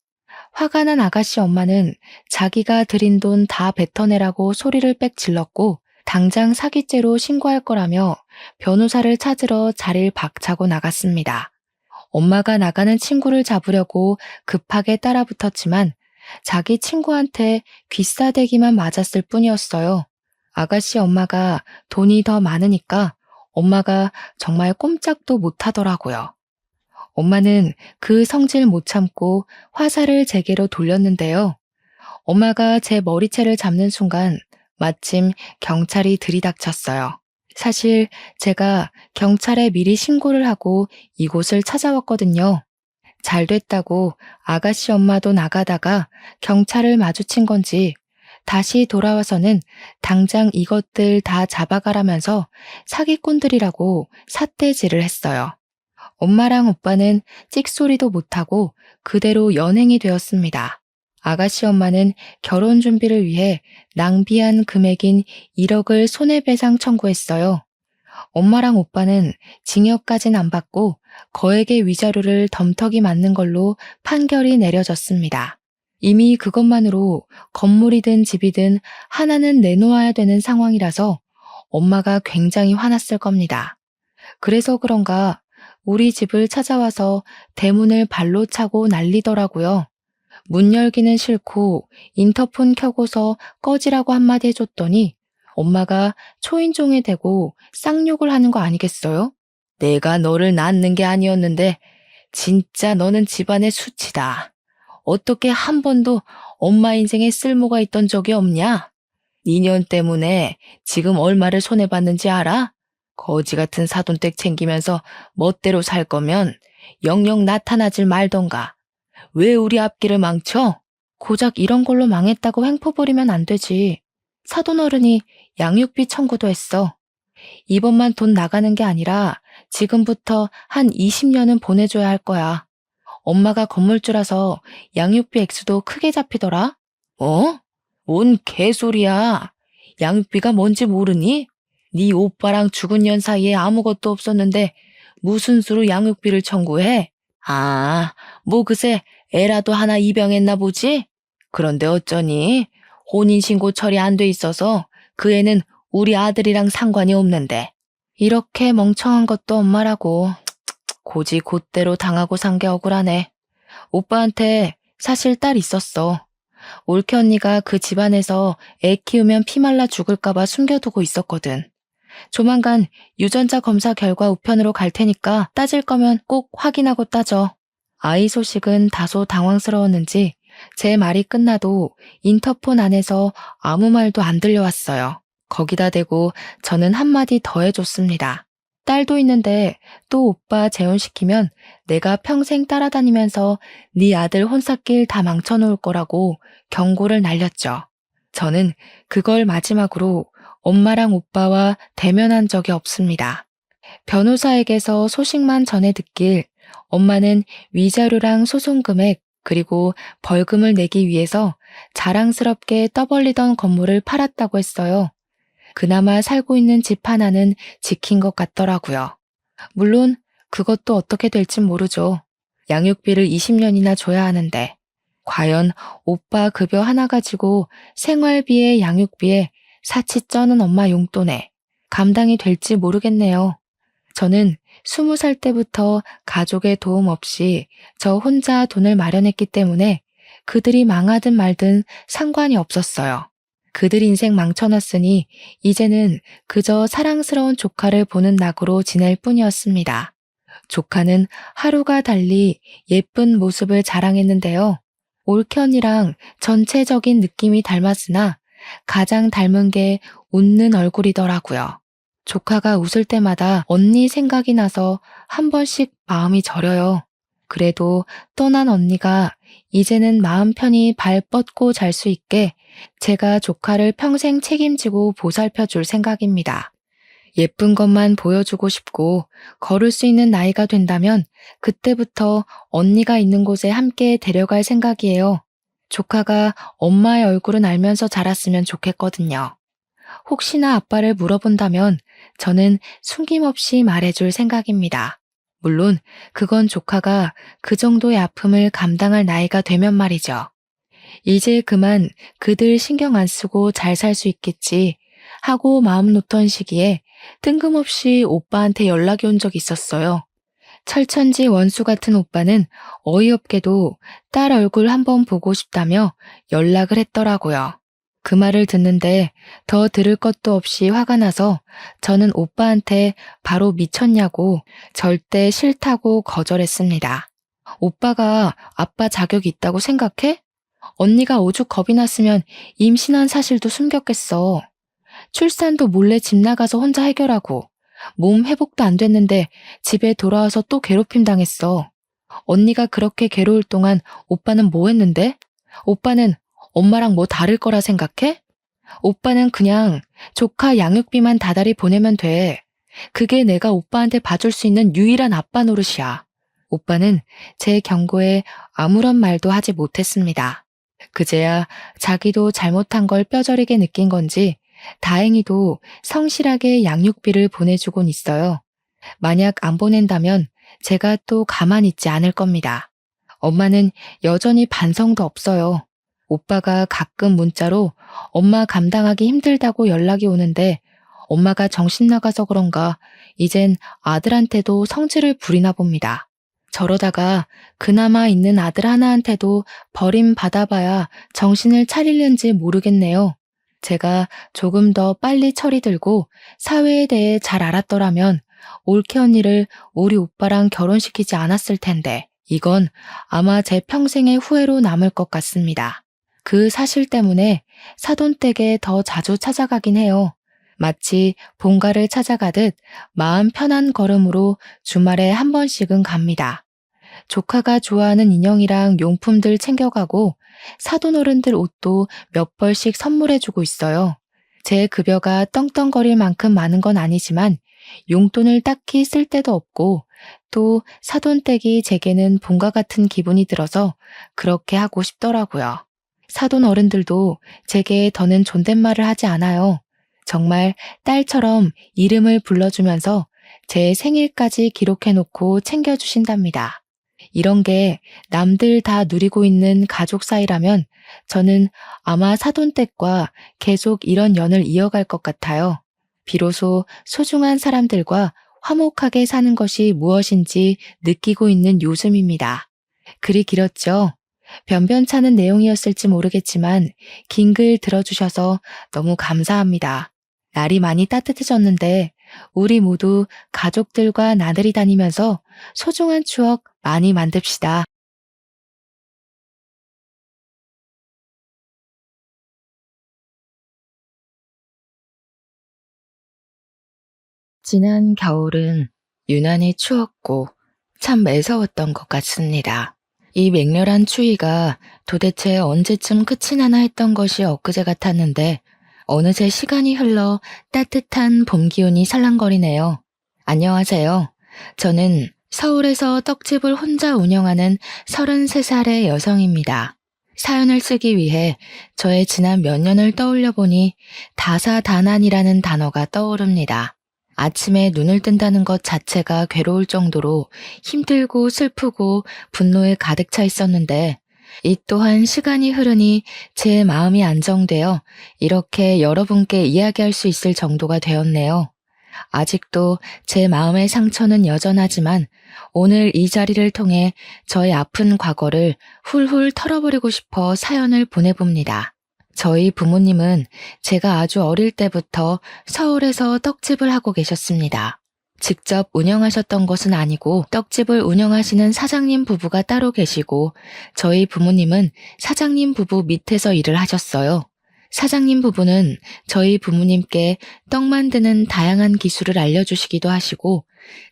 화가 난 아가씨 엄마는 자기가 들인 돈 다 뱉어내라고 소리를 빽 질렀고 당장 사기죄로 신고할 거라며 변호사를 찾으러 자리를 박차고 나갔습니다. 엄마가 나가는 친구를 잡으려고 급하게 따라붙었지만 자기 친구한테 귀싸대기만 맞았을 뿐이었어요. 아가씨 엄마가 돈이 더 많으니까 엄마가 정말 꼼짝도 못하더라고요. 엄마는 그 성질 못 참고 화살을 제게로 돌렸는데요. 엄마가 제 머리채를 잡는 순간 마침 경찰이 들이닥쳤어요. 사실 제가 경찰에 미리 신고를 하고 이곳을 찾아왔거든요. 잘 됐다고 아가씨 엄마도 나가다가 경찰을 마주친 건지 다시 돌아와서는 당장 이것들 다 잡아가라면서 사기꾼들이라고 삿대질을 했어요. 엄마랑 오빠는 찍소리도 못하고 그대로 연행이 되었습니다. 아가씨 엄마는 결혼 준비를 위해 낭비한 금액인 1억을 손해배상 청구했어요. 엄마랑 오빠는 징역까진 안 받고 거액의 위자료를 덤터기 맞는 걸로 판결이 내려졌습니다. 이미 그것만으로 건물이든 집이든 하나는 내놓아야 되는 상황이라서 엄마가 굉장히 화났을 겁니다. 그래서 그런가 우리 집을 찾아와서 대문을 발로 차고 난리더라고요. 문 열기는 싫고 인터폰 켜고서 꺼지라고 한마디 해줬더니 엄마가 초인종에 대고 쌍욕을 하는 거 아니겠어요? 내가 너를 낳는 게 아니었는데 진짜 너는 집안의 수치다. 어떻게 한 번도 엄마 인생에 쓸모가 있던 적이 없냐? 2년 때문에 지금 얼마를 손해봤는지 알아? 거지 같은 사돈댁 챙기면서 멋대로 살 거면 영영 나타나질 말던가. 왜 우리 앞길을 망쳐? 고작 이런 걸로 망했다고 횡포 부리면 안 되지. 사돈 어른이 양육비 청구도 했어. 이번만 돈 나가는 게 아니라 지금부터 한 20년은 보내줘야 할 거야. 엄마가 건물주라서 양육비 액수도 크게 잡히더라. 어? 뭔 개소리야. 양육비가 뭔지 모르니? 네 오빠랑 죽은 년 사이에 아무것도 없었는데 무슨 수로 양육비를 청구해? 아, 뭐 그새 애라도 하나 입양했나 보지? 그런데 어쩌니? 혼인신고 처리 안 돼 있어서 그 애는 우리 아들이랑 상관이 없는데. 이렇게 멍청한 것도 엄마라고. 고지 곧대로 당하고 산 게 억울하네. 오빠한테 사실 딸 있었어. 올케 언니가 그 집안에서 애 키우면 피 말라 죽을까봐 숨겨두고 있었거든. 조만간 유전자 검사 결과 우편으로 갈 테니까 따질 거면 꼭 확인하고 따져. 아이 소식은 다소 당황스러웠는지 제 말이 끝나도 인터폰 안에서 아무 말도 안 들려왔어요. 거기다 대고 저는 한마디 더 해줬습니다. 딸도 있는데 또 오빠 재혼시키면 내가 평생 따라다니면서 네 아들 혼사길 다 망쳐놓을 거라고 경고를 날렸죠. 저는 그걸 마지막으로 엄마랑 오빠와 대면한 적이 없습니다. 변호사에게서 소식만 전해 듣길 엄마는 위자료랑 소송 금액 그리고 벌금을 내기 위해서 자랑스럽게 떠벌리던 건물을 팔았다고 했어요. 그나마 살고 있는 집 하나는 지킨 것 같더라고요. 물론 그것도 어떻게 될진 모르죠. 양육비를 20년이나 줘야 하는데 과연 오빠 급여 하나 가지고 생활비에 양육비에 사치 쩌는 엄마 용돈에 감당이 될지 모르겠네요. 저는 20살 때부터 가족의 도움 없이 저 혼자 돈을 마련했기 때문에 그들이 망하든 말든 상관이 없었어요. 그들 인생 망쳐놨으니 이제는 그저 사랑스러운 조카를 보는 낙으로 지낼 뿐이었습니다. 조카는 하루가 달리 예쁜 모습을 자랑했는데요. 올케 언니랑 전체적인 느낌이 닮았으나 가장 닮은 게 웃는 얼굴이더라고요. 조카가 웃을 때마다 언니 생각이 나서 한 번씩 마음이 저려요. 그래도 떠난 언니가 이제는 마음 편히 발 뻗고 잘 수 있게 제가 조카를 평생 책임지고 보살펴 줄 생각입니다. 예쁜 것만 보여주고 싶고 걸을 수 있는 나이가 된다면 그때부터 언니가 있는 곳에 함께 데려갈 생각이에요. 조카가 엄마의 얼굴은 알면서 자랐으면 좋겠거든요. 혹시나 아빠를 물어본다면 저는 숨김없이 말해줄 생각입니다. 물론 그건 조카가 그 정도의 아픔을 감당할 나이가 되면 말이죠. 이제 그만 그들 신경 안 쓰고 잘 살 수 있겠지 하고 마음 놓던 시기에 뜬금없이 오빠한테 연락이 온 적이 있었어요. 철천지 원수 같은 오빠는 어이없게도 딸 얼굴 한번 보고 싶다며 연락을 했더라고요. 그 말을 듣는데 더 들을 것도 없이 화가 나서 저는 오빠한테 바로 미쳤냐고 절대 싫다고 거절했습니다. 오빠가 아빠 자격이 있다고 생각해? 언니가 오죽 겁이 났으면 임신한 사실도 숨겼겠어. 출산도 몰래 집 나가서 혼자 해결하고 몸 회복도 안 됐는데 집에 돌아와서 또 괴롭힘 당했어. 언니가 그렇게 괴로울 동안 오빠는 뭐 했는데? 오빠는 엄마랑 뭐 다를 거라 생각해? 오빠는 그냥 조카 양육비만 다달이 보내면 돼. 그게 내가 오빠한테 봐줄 수 있는 유일한 아빠 노릇이야. 오빠는 제 경고에 아무런 말도 하지 못했습니다. 그제야 자기도 잘못한 걸 뼈저리게 느낀 건지 다행히도 성실하게 양육비를 보내주곤 있어요. 만약 안 보낸다면 제가 또 가만히 있지 않을 겁니다. 엄마는 여전히 반성도 없어요. 오빠가 가끔 문자로 엄마 감당하기 힘들다고 연락이 오는데 엄마가 정신 나가서 그런가 이젠 아들한테도 성질을 부리나 봅니다. 저러다가 그나마 있는 아들 하나한테도 버림받아봐야 정신을 차리는지 모르겠네요. 제가 조금 더 빨리 철이 들고 사회에 대해 잘 알았더라면 올케 언니를 우리 오빠랑 결혼시키지 않았을 텐데 이건 아마 제 평생의 후회로 남을 것 같습니다. 그 사실 때문에 사돈댁에 더 자주 찾아가긴 해요. 마치 본가를 찾아가듯 마음 편한 걸음으로 주말에 한 번씩은 갑니다. 조카가 좋아하는 인형이랑 용품들 챙겨가고 사돈어른들 옷도 몇 벌씩 선물해주고 있어요. 제 급여가 떵떵거릴 만큼 많은 건 아니지만 용돈을 딱히 쓸 데도 없고 또 사돈댁이 제게는 본가 같은 기분이 들어서 그렇게 하고 싶더라고요. 사돈 어른들도 제게 더는 존댓말을 하지 않아요. 정말 딸처럼 이름을 불러주면서 제 생일까지 기록해놓고 챙겨주신답니다. 이런 게 남들 다 누리고 있는 가족 사이라면 저는 아마 사돈댁과 계속 이런 연을 이어갈 것 같아요. 비로소 소중한 사람들과 화목하게 사는 것이 무엇인지 느끼고 있는 요즘입니다. 글이 길었죠? 변변찮은 내용이었을지 모르겠지만 긴 글 들어주셔서 너무 감사합니다. 날이 많이 따뜻해졌는데 우리 모두 가족들과 나들이 다니면서 소중한 추억 많이 만듭시다. 지난 겨울은 유난히 추웠고 참 매서웠던 것 같습니다. 이 맹렬한 추위가 도대체 언제쯤 끝이 나나 했던 것이 엊그제 같았는데 어느새 시간이 흘러 따뜻한 봄 기운이 살랑거리네요. 안녕하세요. 저는 서울에서 떡집을 혼자 운영하는 33살의 여성입니다. 사연을 쓰기 위해 저의 지난 몇 년을 떠올려 보니 다사다난이라는 단어가 떠오릅니다. 아침에 눈을 뜬다는 것 자체가 괴로울 정도로 힘들고 슬프고 분노에 가득 차 있었는데 이 또한 시간이 흐르니 제 마음이 안정되어 이렇게 여러분께 이야기할 수 있을 정도가 되었네요. 아직도 제 마음의 상처는 여전하지만 오늘 이 자리를 통해 저의 아픈 과거를 훌훌 털어버리고 싶어 사연을 보내봅니다. 저희 부모님은 제가 아주 어릴 때부터 서울에서 떡집을 하고 계셨습니다. 직접 운영하셨던 것은 아니고 떡집을 운영하시는 사장님 부부가 따로 계시고 저희 부모님은 사장님 부부 밑에서 일을 하셨어요. 사장님 부부는 저희 부모님께 떡 만드는 다양한 기술을 알려주시기도 하시고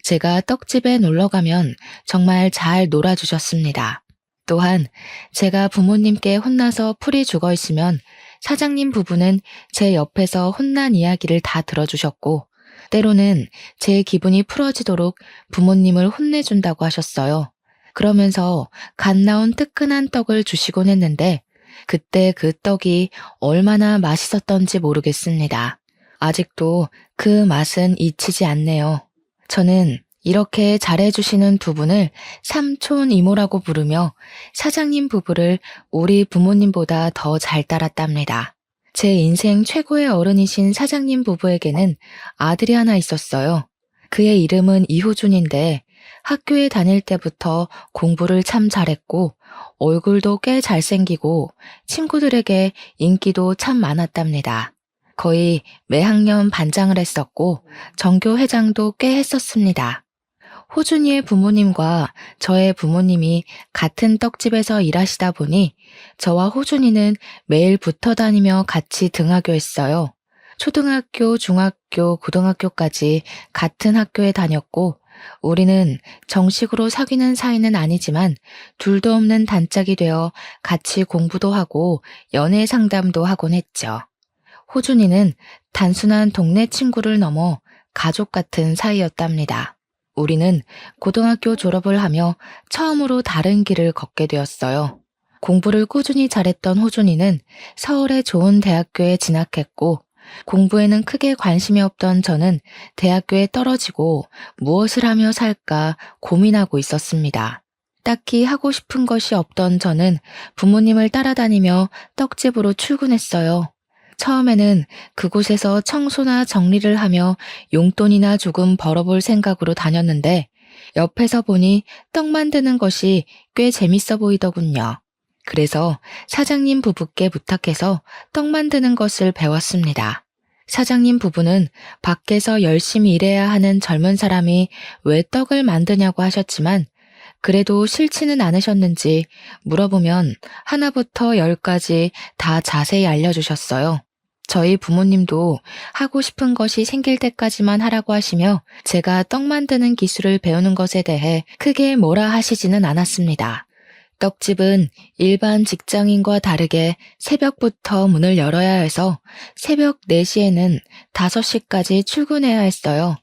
제가 떡집에 놀러 가면 정말 잘 놀아주셨습니다. 또한 제가 부모님께 혼나서 풀이 죽어 있으면 사장님 부부는 제 옆에서 혼난 이야기를 다 들어주셨고 때로는 제 기분이 풀어지도록 부모님을 혼내준다고 하셨어요. 그러면서 갓 나온 뜨끈한 떡을 주시곤 했는데 그때 그 떡이 얼마나 맛있었던지 모르겠습니다. 아직도 그 맛은 잊히지 않네요. 저는 이렇게 잘해주시는 두 분을 삼촌 이모라고 부르며 사장님 부부를 우리 부모님보다 더 잘 따랐답니다. 제 인생 최고의 어른이신 사장님 부부에게는 아들이 하나 있었어요. 그의 이름은 이호준인데 학교에 다닐 때부터 공부를 참 잘했고 얼굴도 꽤 잘생기고 친구들에게 인기도 참 많았답니다. 거의 매학년 반장을 했었고 전교 회장도 꽤 했었습니다. 호준이의 부모님과 저의 부모님이 같은 떡집에서 일하시다 보니 저와 호준이는 매일 붙어 다니며 같이 등하교했어요. 초등학교, 중학교, 고등학교까지 같은 학교에 다녔고 우리는 정식으로 사귀는 사이는 아니지만 둘도 없는 단짝이 되어 같이 공부도 하고 연애 상담도 하곤 했죠. 호준이는 단순한 동네 친구를 넘어 가족 같은 사이였답니다. 우리는 고등학교 졸업을 하며 처음으로 다른 길을 걷게 되었어요. 공부를 꾸준히 잘했던 호준이는 서울의 좋은 대학교에 진학했고 공부에는 크게 관심이 없던 저는 대학교에 떨어지고 무엇을 하며 살까 고민하고 있었습니다. 딱히 하고 싶은 것이 없던 저는 부모님을 따라다니며 떡집으로 출근했어요. 처음에는 그곳에서 청소나 정리를 하며 용돈이나 조금 벌어볼 생각으로 다녔는데 옆에서 보니 떡 만드는 것이 꽤 재밌어 보이더군요. 그래서 사장님 부부께 부탁해서 떡 만드는 것을 배웠습니다. 사장님 부부는 밖에서 열심히 일해야 하는 젊은 사람이 왜 떡을 만드냐고 하셨지만 그래도 싫지는 않으셨는지 물어보면 하나부터 열까지 다 자세히 알려주셨어요. 저희 부모님도 하고 싶은 것이 생길 때까지만 하라고 하시며 제가 떡 만드는 기술을 배우는 것에 대해 크게 뭐라 하시지는 않았습니다. 떡집은 일반 직장인과 다르게 새벽부터 문을 열어야 해서 새벽 4시에는 5시까지 출근해야 했어요.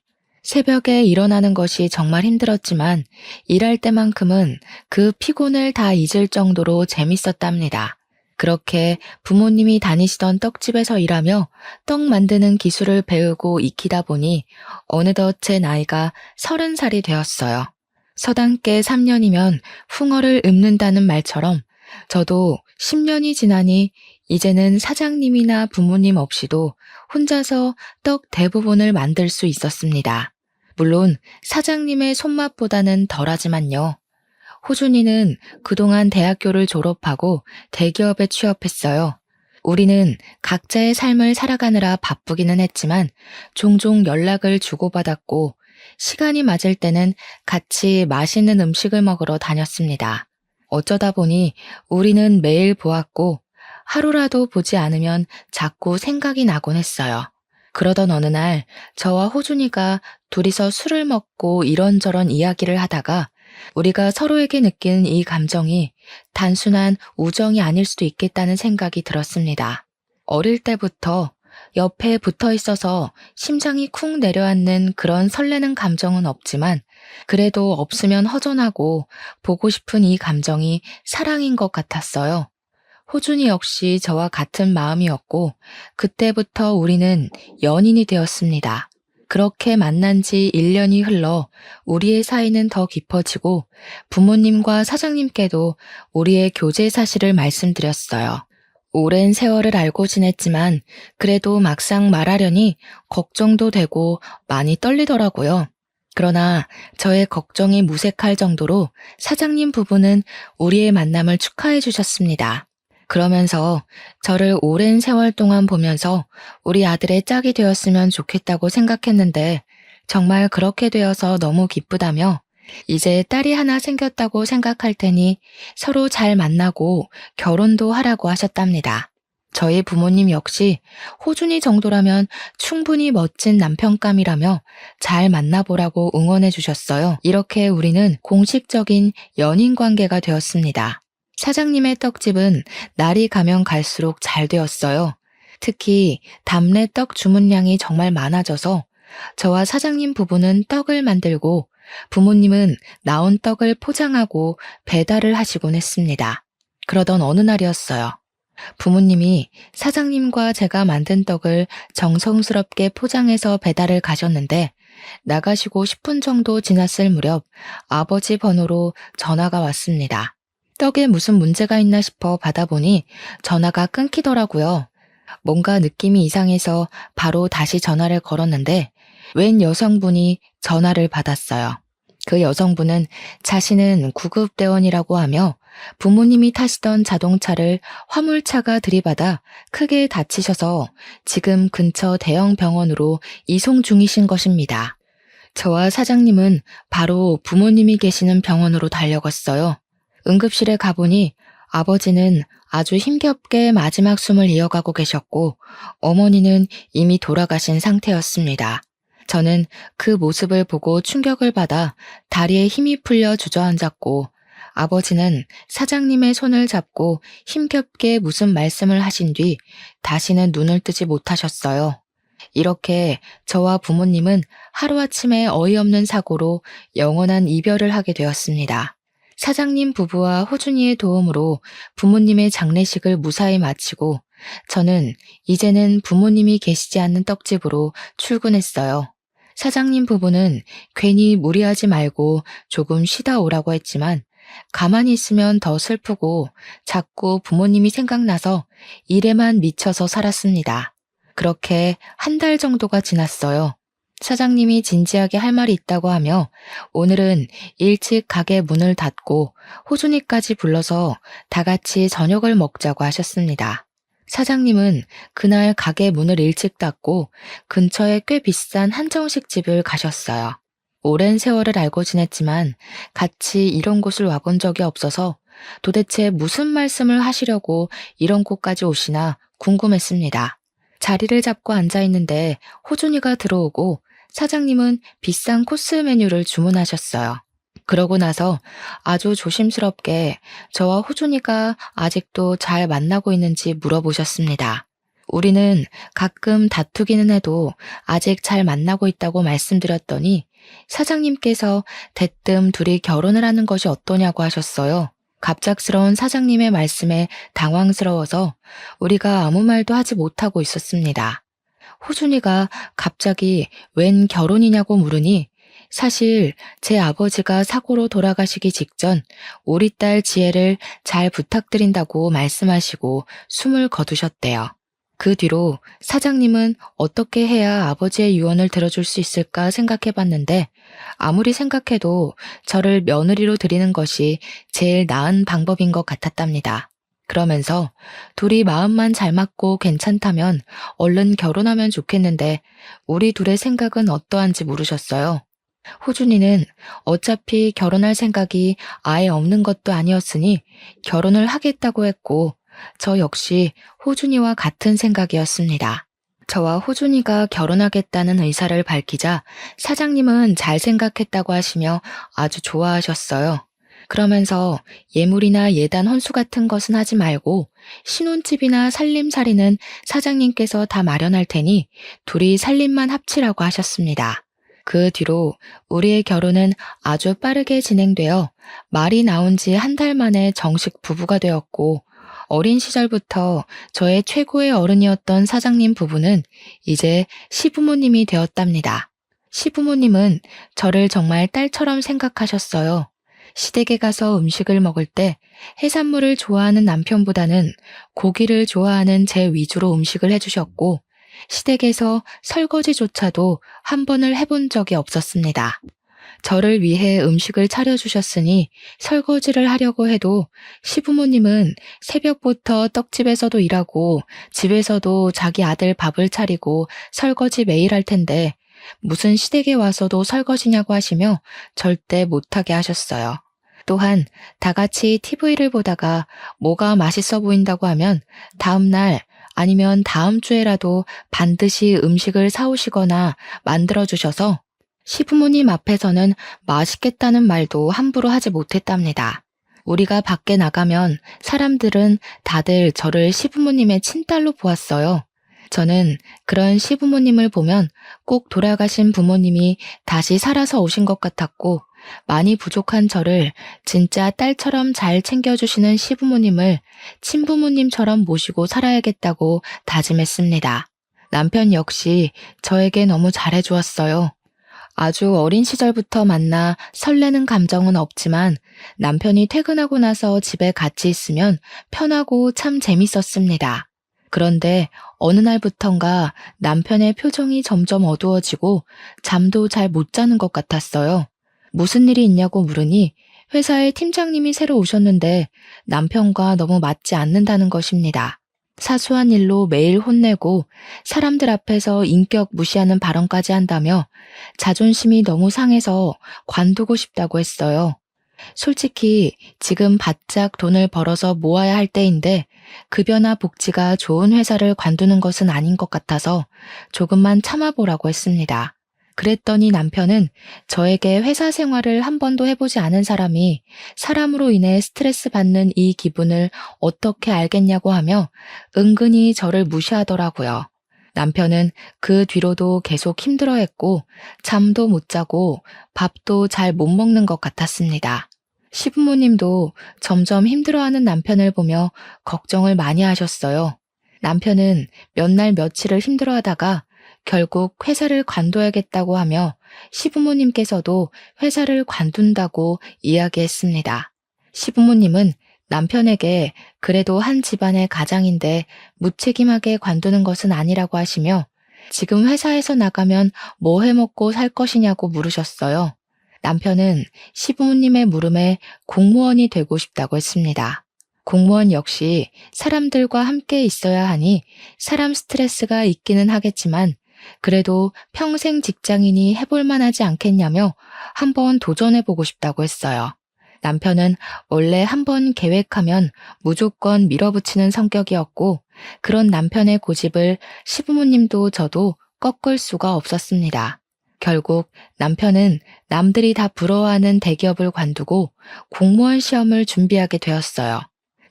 새벽에 일어나는 것이 정말 힘들었지만 일할 때만큼은 그 피곤을 다 잊을 정도로 재밌었답니다. 그렇게 부모님이 다니시던 떡집에서 일하며 떡 만드는 기술을 배우고 익히다 보니 어느덧 제 나이가 30살이 되었어요. 서당께 3년이면 붕어를 읊는다는 말처럼 저도 10년이 지나니 이제는 사장님이나 부모님 없이도 혼자서 떡 대부분을 만들 수 있었습니다. 물론 사장님의 손맛보다는 덜하지만요. 호준이는 그동안 대학교를 졸업하고 대기업에 취업했어요. 우리는 각자의 삶을 살아가느라 바쁘기는 했지만 종종 연락을 주고받았고 시간이 맞을 때는 같이 맛있는 음식을 먹으러 다녔습니다. 어쩌다 보니 우리는 매일 보았고 하루라도 보지 않으면 자꾸 생각이 나곤 했어요. 그러던 어느 날 저와 호준이가 둘이서 술을 먹고 이런저런 이야기를 하다가 우리가 서로에게 느끼는 이 감정이 단순한 우정이 아닐 수도 있겠다는 생각이 들었습니다. 어릴 때부터 옆에 붙어 있어서 심장이 쿵 내려앉는 그런 설레는 감정은 없지만 그래도 없으면 허전하고 보고 싶은 이 감정이 사랑인 것 같았어요. 호준이 역시 저와 같은 마음이었고 그때부터 우리는 연인이 되었습니다. 그렇게 만난 지 1년이 흘러 우리의 사이는 더 깊어지고 부모님과 사장님께도 우리의 교제 사실을 말씀드렸어요. 오랜 세월을 알고 지냈지만 그래도 막상 말하려니 걱정도 되고 많이 떨리더라고요. 그러나 저의 걱정이 무색할 정도로 사장님 부부는 우리의 만남을 축하해 주셨습니다. 그러면서 저를 오랜 세월 동안 보면서 우리 아들의 짝이 되었으면 좋겠다고 생각했는데 정말 그렇게 되어서 너무 기쁘다며 이제 딸이 하나 생겼다고 생각할 테니 서로 잘 만나고 결혼도 하라고 하셨답니다. 저희 부모님 역시 호준이 정도라면 충분히 멋진 남편감이라며 잘 만나보라고 응원해 주셨어요. 이렇게 우리는 공식적인 연인 관계가 되었습니다. 사장님의 떡집은 날이 가면 갈수록 잘 되었어요. 특히 답례 떡 주문량이 정말 많아져서 저와 사장님 부부는 떡을 만들고 부모님은 나온 떡을 포장하고 배달을 하시곤 했습니다. 그러던 어느 날이었어요. 부모님이 사장님과 제가 만든 떡을 정성스럽게 포장해서 배달을 가셨는데 나가시고 10분 정도 지났을 무렵 아버지 번호로 전화가 왔습니다. 떡에 무슨 문제가 있나 싶어 받아보니 전화가 끊기더라고요. 뭔가 느낌이 이상해서 바로 다시 전화를 걸었는데 웬 여성분이 전화를 받았어요. 그 여성분은 자신은 구급대원이라고 하며 부모님이 타시던 자동차를 화물차가 들이받아 크게 다치셔서 지금 근처 대형 병원으로 이송 중이신 것입니다. 저와 사장님은 바로 부모님이 계시는 병원으로 달려갔어요. 응급실에 가보니 아버지는 아주 힘겹게 마지막 숨을 이어가고 계셨고 어머니는 이미 돌아가신 상태였습니다. 저는 그 모습을 보고 충격을 받아 다리에 힘이 풀려 주저앉았고 아버지는 사장님의 손을 잡고 힘겹게 무슨 말씀을 하신 뒤 다시는 눈을 뜨지 못하셨어요. 이렇게 저와 부모님은 하루아침에 어이없는 사고로 영원한 이별을 하게 되었습니다. 사장님 부부와 호준이의 도움으로 부모님의 장례식을 무사히 마치고 저는 이제는 부모님이 계시지 않는 떡집으로 출근했어요. 사장님 부부는 괜히 무리하지 말고 조금 쉬다 오라고 했지만 가만히 있으면 더 슬프고 자꾸 부모님이 생각나서 일에만 미쳐서 살았습니다. 그렇게 한 달 정도가 지났어요. 사장님이 진지하게 할 말이 있다고 하며 오늘은 일찍 가게 문을 닫고 호준이까지 불러서 다 같이 저녁을 먹자고 하셨습니다. 사장님은 그날 가게 문을 일찍 닫고 근처에 꽤 비싼 한정식 집을 가셨어요. 오랜 세월을 알고 지냈지만 같이 이런 곳을 와본 적이 없어서 도대체 무슨 말씀을 하시려고 이런 곳까지 오시나 궁금했습니다. 자리를 잡고 앉아 있는데 호준이가 들어오고 사장님은 비싼 코스 메뉴를 주문하셨어요. 그러고 나서 아주 조심스럽게 저와 호준이가 아직도 잘 만나고 있는지 물어보셨습니다. 우리는 가끔 다투기는 해도 아직 잘 만나고 있다고 말씀드렸더니 사장님께서 대뜸 둘이 결혼을 하는 것이 어떠냐고 하셨어요. 갑작스러운 사장님의 말씀에 당황스러워서 우리가 아무 말도 하지 못하고 있었습니다. 호준이가 갑자기 웬 결혼이냐고 물으니 사실 제 아버지가 사고로 돌아가시기 직전 우리 딸 지혜를 잘 부탁드린다고 말씀하시고 숨을 거두셨대요. 그 뒤로 사장님은 어떻게 해야 아버지의 유언을 들어줄 수 있을까 생각해 봤는데 아무리 생각해도 저를 며느리로 드리는 것이 제일 나은 방법인 것 같았답니다. 그러면서 둘이 마음만 잘 맞고 괜찮다면 얼른 결혼하면 좋겠는데 우리 둘의 생각은 어떠한지 물으셨어요. 호준이는 어차피 결혼할 생각이 아예 없는 것도 아니었으니 결혼을 하겠다고 했고 저 역시 호준이와 같은 생각이었습니다. 저와 호준이가 결혼하겠다는 의사를 밝히자 사장님은 잘 생각했다고 하시며 아주 좋아하셨어요. 그러면서 예물이나 예단 헌수 같은 것은 하지 말고 신혼집이나 살림살이는 사장님께서 다 마련할 테니 둘이 살림만 합치라고 하셨습니다. 그 뒤로 우리의 결혼은 아주 빠르게 진행되어 말이 나온 지 한 달 만에 정식 부부가 되었고 어린 시절부터 저의 최고의 어른이었던 사장님 부부는 이제 시부모님이 되었답니다. 시부모님은 저를 정말 딸처럼 생각하셨어요. 시댁에 가서 음식을 먹을 때 해산물을 좋아하는 남편보다는 고기를 좋아하는 제 위주로 음식을 해주셨고 시댁에서 설거지조차도 한 번을 해본 적이 없었습니다. 저를 위해 음식을 차려주셨으니 설거지를 하려고 해도 시부모님은 새벽부터 떡집에서도 일하고 집에서도 자기 아들 밥을 차리고 설거지 매일 할 텐데 무슨 시댁에 와서도 설거지냐고 하시며 절대 못하게 하셨어요. 또한 다 같이 TV를 보다가 뭐가 맛있어 보인다고 하면 다음날 아니면 다음 주에라도 반드시 음식을 사오시거나 만들어주셔서 시부모님 앞에서는 맛있겠다는 말도 함부로 하지 못했답니다. 우리가 밖에 나가면 사람들은 다들 저를 시부모님의 친딸로 보았어요. 저는 그런 시부모님을 보면 꼭 돌아가신 부모님이 다시 살아서 오신 것 같았고 많이 부족한 저를 진짜 딸처럼 잘 챙겨주시는 시부모님을 친부모님처럼 모시고 살아야겠다고 다짐했습니다. 남편 역시 저에게 너무 잘해주었어요. 아주 어린 시절부터 만나 설레는 감정은 없지만 남편이 퇴근하고 나서 집에 같이 있으면 편하고 참 재밌었습니다. 그런데 어느 날부턴가 남편의 표정이 점점 어두워지고 잠도 잘 못 자는 것 같았어요. 무슨 일이 있냐고 물으니 회사에 팀장님이 새로 오셨는데 남편과 너무 맞지 않는다는 것입니다. 사소한 일로 매일 혼내고 사람들 앞에서 인격 무시하는 발언까지 한다며 자존심이 너무 상해서 관두고 싶다고 했어요. 솔직히 지금 바짝 돈을 벌어서 모아야 할 때인데 급여나 복지가 좋은 회사를 관두는 것은 아닌 것 같아서 조금만 참아보라고 했습니다. 그랬더니 남편은 저에게 회사 생활을 한 번도 해보지 않은 사람이 사람으로 인해 스트레스 받는 이 기분을 어떻게 알겠냐고 하며 은근히 저를 무시하더라고요. 남편은 그 뒤로도 계속 힘들어했고 잠도 못 자고 밥도 잘 못 먹는 것 같았습니다. 시부모님도 점점 힘들어하는 남편을 보며 걱정을 많이 하셨어요. 남편은 몇 날 며칠을 힘들어하다가 결국 회사를 관둬야겠다고 하며 시부모님께서도 회사를 관둔다고 이야기했습니다. 시부모님은 남편에게 그래도 한 집안의 가장인데 무책임하게 관두는 것은 아니라고 하시며 지금 회사에서 나가면 뭐 해먹고 살 것이냐고 물으셨어요. 남편은 시부모님의 물음에 공무원이 되고 싶다고 했습니다. 공무원 역시 사람들과 함께 있어야 하니 사람 스트레스가 있기는 하겠지만 그래도 평생 직장인이 해볼 만하지 않겠냐며 한번 도전해보고 싶다고 했어요. 남편은 원래 한번 계획하면 무조건 밀어붙이는 성격이었고, 그런 남편의 고집을 시부모님도 저도 꺾을 수가 없었습니다. 결국 남편은 남들이 다 부러워하는 대기업을 관두고 공무원 시험을 준비하게 되었어요.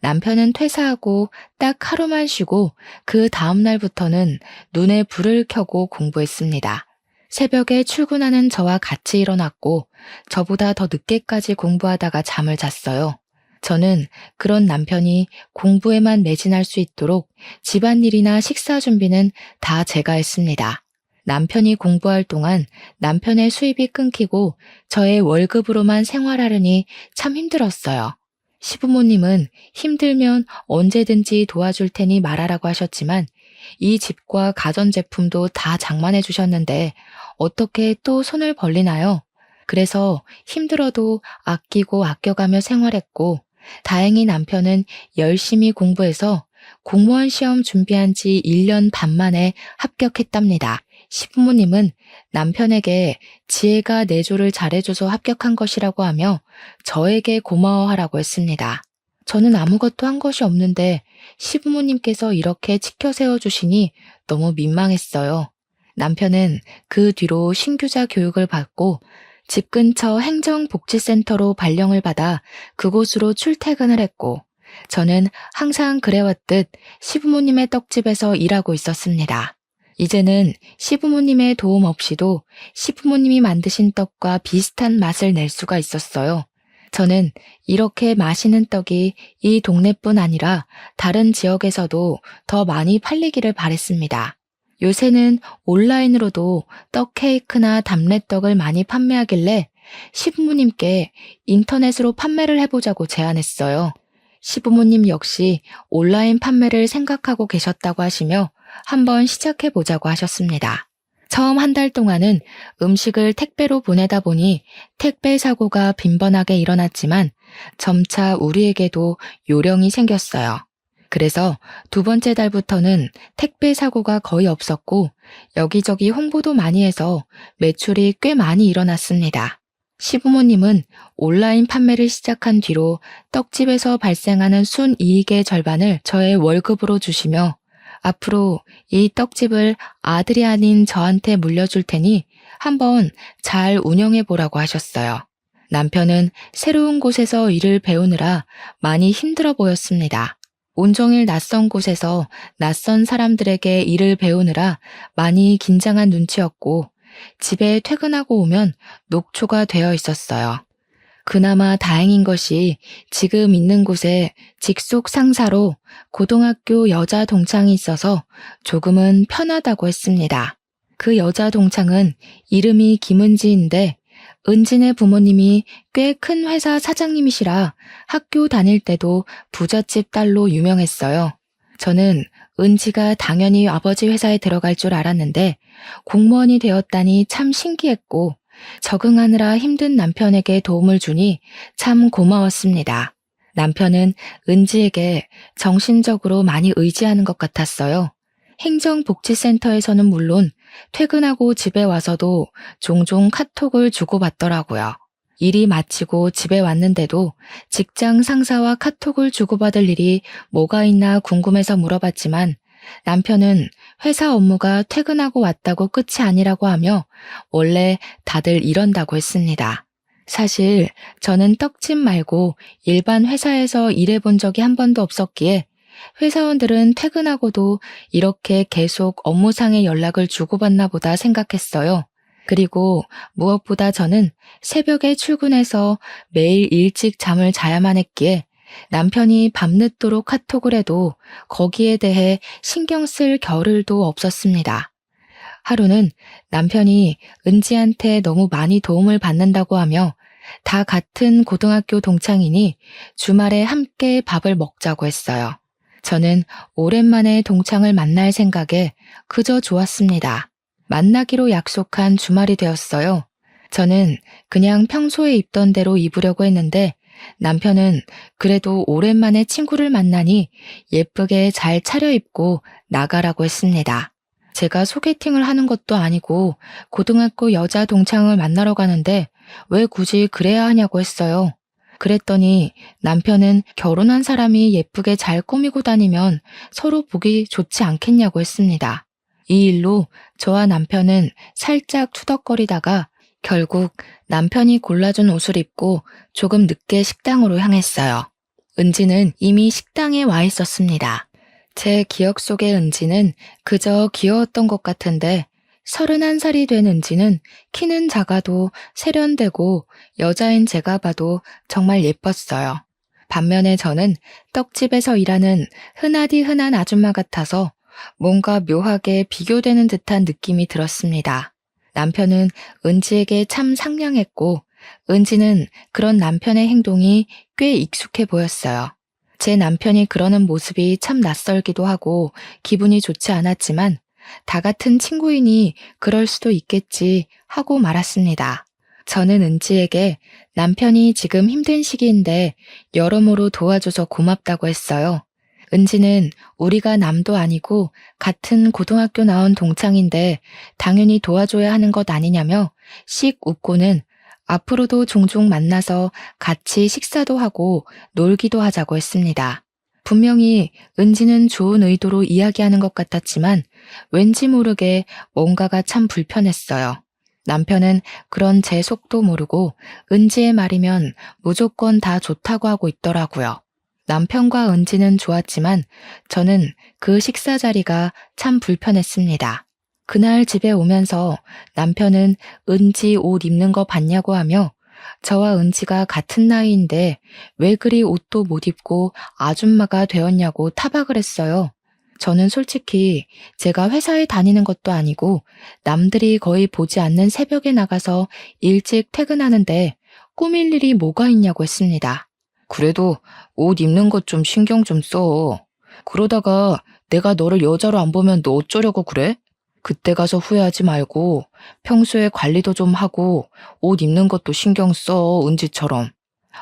남편은 퇴사하고 딱 하루만 쉬고 그 다음날부터는 눈에 불을 켜고 공부했습니다. 새벽에 출근하는 저와 같이 일어났고 저보다 더 늦게까지 공부하다가 잠을 잤어요. 저는 그런 남편이 공부에만 매진할 수 있도록 집안일이나 식사 준비는 다 제가 했습니다. 남편이 공부할 동안 남편의 수입이 끊기고 저의 월급으로만 생활하려니 참 힘들었어요. 시부모님은 힘들면 언제든지 도와줄 테니 말하라고 하셨지만 이 집과 가전제품도 다 장만해 주셨는데 어떻게 또 손을 벌리나요? 그래서 힘들어도 아끼고 아껴가며 생활했고 다행히 남편은 열심히 공부해서 공무원 시험 준비한 지 1년 반 만에 합격했답니다. 시부모님은 남편에게 지혜가 내조를 잘해줘서 합격한 것이라고 하며 저에게 고마워하라고 했습니다. 저는 아무것도 한 것이 없는데 시부모님께서 이렇게 치켜 세워주시니 너무 민망했어요. 남편은 그 뒤로 신규자 교육을 받고 집 근처 행정복지센터로 발령을 받아 그곳으로 출퇴근을 했고 저는 항상 그래왔듯 시부모님의 떡집에서 일하고 있었습니다. 이제는 시부모님의 도움 없이도 시부모님이 만드신 떡과 비슷한 맛을 낼 수가 있었어요. 저는 이렇게 맛있는 떡이 이 동네뿐 아니라 다른 지역에서도 더 많이 팔리기를 바랬습니다. 요새는 온라인으로도 떡 케이크나 담래떡을 많이 판매하길래 시부모님께 인터넷으로 판매를 해보자고 제안했어요. 시부모님 역시 온라인 판매를 생각하고 계셨다고 하시며 한번 시작해보자고 하셨습니다. 처음 한 달 동안은 음식을 택배로 보내다 보니 택배 사고가 빈번하게 일어났지만 점차 우리에게도 요령이 생겼어요. 그래서 두 번째 달부터는 택배 사고가 거의 없었고 여기저기 홍보도 많이 해서 매출이 꽤 많이 일어났습니다. 시부모님은 온라인 판매를 시작한 뒤로 떡집에서 발생하는 순이익의 절반을 저의 월급으로 주시며 앞으로 이 떡집을 아들이 아닌 저한테 물려줄 테니 한번 잘 운영해 보라고 하셨어요. 남편은 새로운 곳에서 일을 배우느라 많이 힘들어 보였습니다. 온종일 낯선 곳에서 낯선 사람들에게 일을 배우느라 많이 긴장한 눈치였고 집에 퇴근하고 오면 녹초가 되어 있었어요. 그나마 다행인 것이 지금 있는 곳에 직속 상사로 고등학교 여자 동창이 있어서 조금은 편하다고 했습니다. 그 여자 동창은 이름이 김은지인데 은진의 부모님이 꽤 큰 회사 사장님이시라 학교 다닐 때도 부잣집 딸로 유명했어요. 저는 은지가 당연히 아버지 회사에 들어갈 줄 알았는데 공무원이 되었다니 참 신기했고 적응하느라 힘든 남편에게 도움을 주니 참 고마웠습니다. 남편은 은지에게 정신적으로 많이 의지하는 것 같았어요. 행정복지센터에서는 물론 퇴근하고 집에 와서도 종종 카톡을 주고받더라고요. 일이 마치고 집에 왔는데도 직장 상사와 카톡을 주고받을 일이 뭐가 있나 궁금해서 물어봤지만 남편은 회사 업무가 퇴근하고 왔다고 끝이 아니라고 하며 원래 다들 이런다고 했습니다. 사실 저는 떡집 말고 일반 회사에서 일해본 적이 한 번도 없었기에 회사원들은 퇴근하고도 이렇게 계속 업무상의 연락을 주고받나 보다 생각했어요. 그리고 무엇보다 저는 새벽에 출근해서 매일 일찍 잠을 자야만 했기에 남편이 밤늦도록 카톡을 해도 거기에 대해 신경 쓸 겨를도 없었습니다. 하루는 남편이 은지한테 너무 많이 도움을 받는다고 하며 다 같은 고등학교 동창이니 주말에 함께 밥을 먹자고 했어요. 저는 오랜만에 동창을 만날 생각에 그저 좋았습니다. 만나기로 약속한 주말이 되었어요. 저는 그냥 평소에 입던 대로 입으려고 했는데 남편은 그래도 오랜만에 친구를 만나니 예쁘게 잘 차려입고 나가라고 했습니다. 제가 소개팅을 하는 것도 아니고 고등학교 여자 동창을 만나러 가는데 왜 굳이 그래야 하냐고 했어요. 그랬더니 남편은 결혼한 사람이 예쁘게 잘 꾸미고 다니면 서로 보기 좋지 않겠냐고 했습니다. 이 일로 저와 남편은 살짝 투덕거리다가 결국 남편이 골라준 옷을 입고 조금 늦게 식당으로 향했어요. 은지는 이미 식당에 와 있었습니다. 제 기억 속의 은지는 그저 귀여웠던 것 같은데 31살이 된 은지는 키는 작아도 세련되고 여자인 제가 봐도 정말 예뻤어요. 반면에 저는 떡집에서 일하는 흔하디 흔한 아줌마 같아서 뭔가 묘하게 비교되는 듯한 느낌이 들었습니다. 남편은 은지에게 참 상냥했고 은지는 그런 남편의 행동이 꽤 익숙해 보였어요. 제 남편이 그러는 모습이 참 낯설기도 하고 기분이 좋지 않았지만 다 같은 친구이니 그럴 수도 있겠지 하고 말았습니다. 저는 은지에게 남편이 지금 힘든 시기인데 여러모로 도와줘서 고맙다고 했어요. 은지는 우리가 남도 아니고 같은 고등학교 나온 동창인데 당연히 도와줘야 하는 것 아니냐며 씩 웃고는 앞으로도 종종 만나서 같이 식사도 하고 놀기도 하자고 했습니다. 분명히 은지는 좋은 의도로 이야기하는 것 같았지만 왠지 모르게 뭔가가 참 불편했어요. 남편은 그런 제 속도 모르고 은지의 말이면 무조건 다 좋다고 하고 있더라고요. 남편과 은지는 좋았지만 저는 그 식사 자리가 참 불편했습니다. 그날 집에 오면서 남편은 은지 옷 입는 거 봤냐고 하며 저와 은지가 같은 나이인데 왜 그리 옷도 못 입고 아줌마가 되었냐고 타박을 했어요. 저는 솔직히 제가 회사에 다니는 것도 아니고 남들이 거의 보지 않는 새벽에 나가서 일찍 퇴근하는데 꾸밀 일이 뭐가 있냐고 했습니다. 그래도 옷 입는 것 좀 신경 좀 써. 그러다가 내가 너를 여자로 안 보면 너 어쩌려고 그래? 그때 가서 후회하지 말고 평소에 관리도 좀 하고 옷 입는 것도 신경 써, 은지처럼.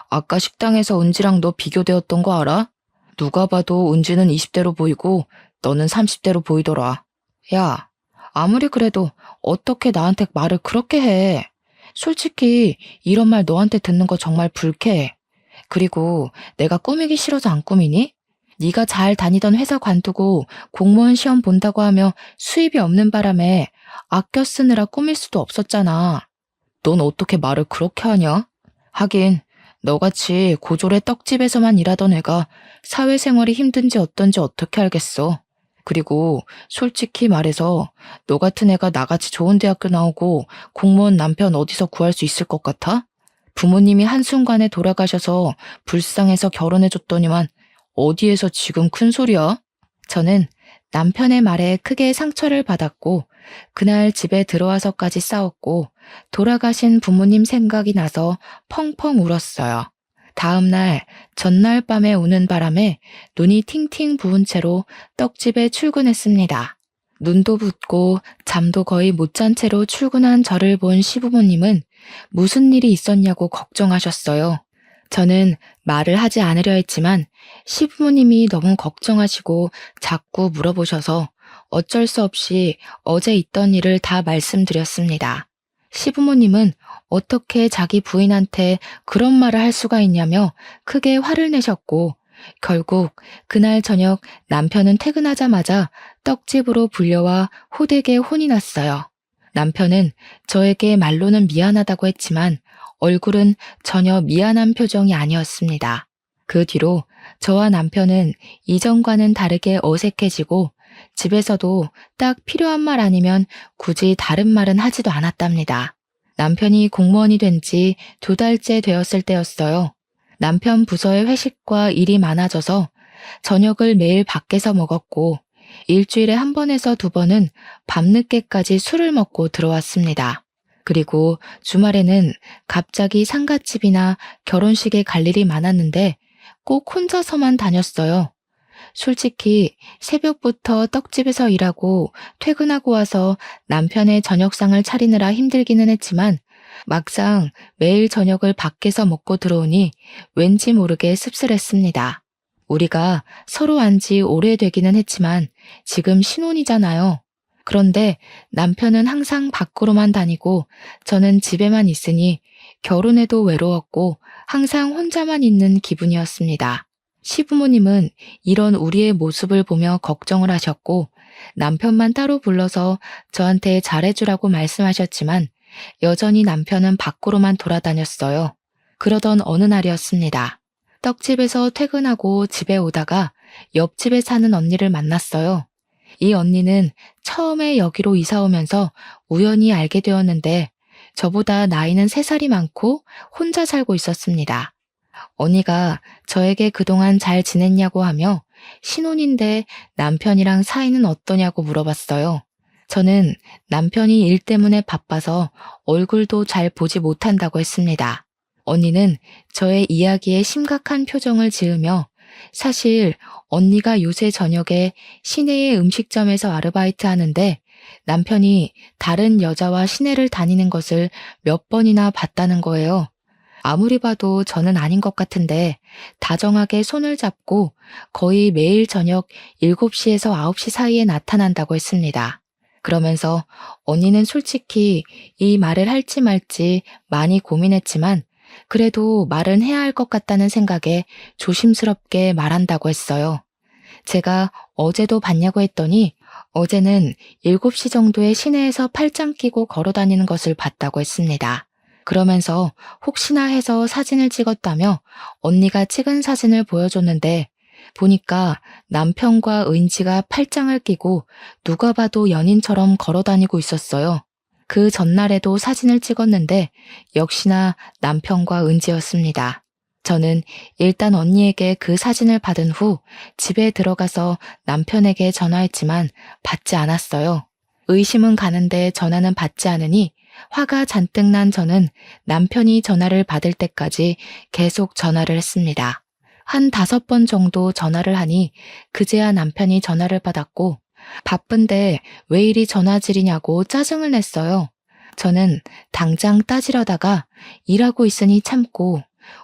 아까 식당에서 은지랑 너 비교되었던 거 알아? 누가 봐도 은지는 20대로 보이고 너는 30대로 보이더라. 야, 아무리 그래도 어떻게 나한테 말을 그렇게 해? 솔직히 이런 말 너한테 듣는 거 정말 불쾌해. 그리고 내가 꾸미기 싫어서 안 꾸미니? 네가 잘 다니던 회사 관두고 공무원 시험 본다고 하며 수입이 없는 바람에 아껴 쓰느라 꾸밀 수도 없었잖아. 넌 어떻게 말을 그렇게 하냐? 하긴 너같이 고졸의 떡집에서만 일하던 애가 사회생활이 힘든지 어떤지 어떻게 알겠어. 그리고 솔직히 말해서 너 같은 애가 나같이 좋은 대학교 나오고 공무원 남편 어디서 구할 수 있을 것 같아? 부모님이 한순간에 돌아가셔서 불쌍해서 결혼해줬더니만 어디에서 지금 큰 소리야? 저는 남편의 말에 크게 상처를 받았고 그날 집에 들어와서까지 싸웠고 돌아가신 부모님 생각이 나서 펑펑 울었어요. 다음 날 전날 밤에 우는 바람에 눈이 팅팅 부은 채로 떡집에 출근했습니다. 눈도 붓고 잠도 거의 못 잔 채로 출근한 저를 본 시부모님은 무슨 일이 있었냐고 걱정하셨어요. 저는 말을 하지 않으려 했지만 시부모님이 너무 걱정하시고 자꾸 물어보셔서 어쩔 수 없이 어제 있던 일을 다 말씀드렸습니다. 시부모님은 어떻게 자기 부인한테 그런 말을 할 수가 있냐며 크게 화를 내셨고 결국 그날 저녁 남편은 퇴근하자마자 떡집으로 불려와 호되게 혼이 났어요. 남편은 저에게 말로는 미안하다고 했지만 얼굴은 전혀 미안한 표정이 아니었습니다. 그 뒤로 저와 남편은 이전과는 다르게 어색해지고 집에서도 딱 필요한 말 아니면 굳이 다른 말은 하지도 않았답니다. 남편이 공무원이 된 지 2달째 되었을 때였어요. 남편 부서의 회식과 일이 많아져서 저녁을 매일 밖에서 먹었고 일주일에 1번에서 2번은 밤늦게까지 술을 먹고 들어왔습니다. 그리고 주말에는 갑자기 상갓집이나 결혼식에 갈 일이 많았는데 꼭 혼자서만 다녔어요. 솔직히 새벽부터 떡집에서 일하고 퇴근하고 와서 남편의 저녁상을 차리느라 힘들기는 했지만 막상 매일 저녁을 밖에서 먹고 들어오니 왠지 모르게 씁쓸했습니다. 우리가 서로 안 지 오래되기는 했지만 지금 신혼이잖아요. 그런데 남편은 항상 밖으로만 다니고 저는 집에만 있으니 결혼해도 외로웠고 항상 혼자만 있는 기분이었습니다. 시부모님은 이런 우리의 모습을 보며 걱정을 하셨고 남편만 따로 불러서 저한테 잘해주라고 말씀하셨지만 여전히 남편은 밖으로만 돌아다녔어요. 그러던 어느 날이었습니다. 떡집에서 퇴근하고 집에 오다가 옆집에 사는 언니를 만났어요. 이 언니는 처음에 여기로 이사 오면서 우연히 알게 되었는데 저보다 나이는 3살이 많고 혼자 살고 있었습니다. 언니가 저에게 그동안 잘 지냈냐고 하며 신혼인데 남편이랑 사이는 어떠냐고 물어봤어요. 저는 남편이 일 때문에 바빠서 얼굴도 잘 보지 못한다고 했습니다. 언니는 저의 이야기에 심각한 표정을 지으며 사실 언니가 요새 저녁에 시내의 음식점에서 아르바이트 하는데 남편이 다른 여자와 시내를 다니는 것을 몇 번이나 봤다는 거예요. 아무리 봐도 저는 아닌 것 같은데 다정하게 손을 잡고 거의 매일 저녁 7시에서 9시 사이에 나타난다고 했습니다. 그러면서 언니는 솔직히 이 말을 할지 말지 많이 고민했지만 그래도 말은 해야 할 것 같다는 생각에 조심스럽게 말한다고 했어요. 제가 어제도 봤냐고 했더니 어제는 7시 정도에 시내에서 팔짱 끼고 걸어 다니는 것을 봤다고 했습니다. 그러면서 혹시나 해서 사진을 찍었다며 언니가 찍은 사진을 보여줬는데 보니까 남편과 은지가 팔짱을 끼고 누가 봐도 연인처럼 걸어 다니고 있었어요. 그 전날에도 사진을 찍었는데 역시나 남편과 은지였습니다. 저는 일단 언니에게 그 사진을 받은 후 집에 들어가서 남편에게 전화했지만 받지 않았어요. 의심은 가는데 전화는 받지 않으니 화가 잔뜩 난 저는 남편이 전화를 받을 때까지 계속 전화를 했습니다. 한 5번 정도 전화를 하니 그제야 남편이 전화를 받았고 바쁜데 왜 이리 전화질이냐고 짜증을 냈어요. 저는 당장 따지려다가 일하고 있으니 참고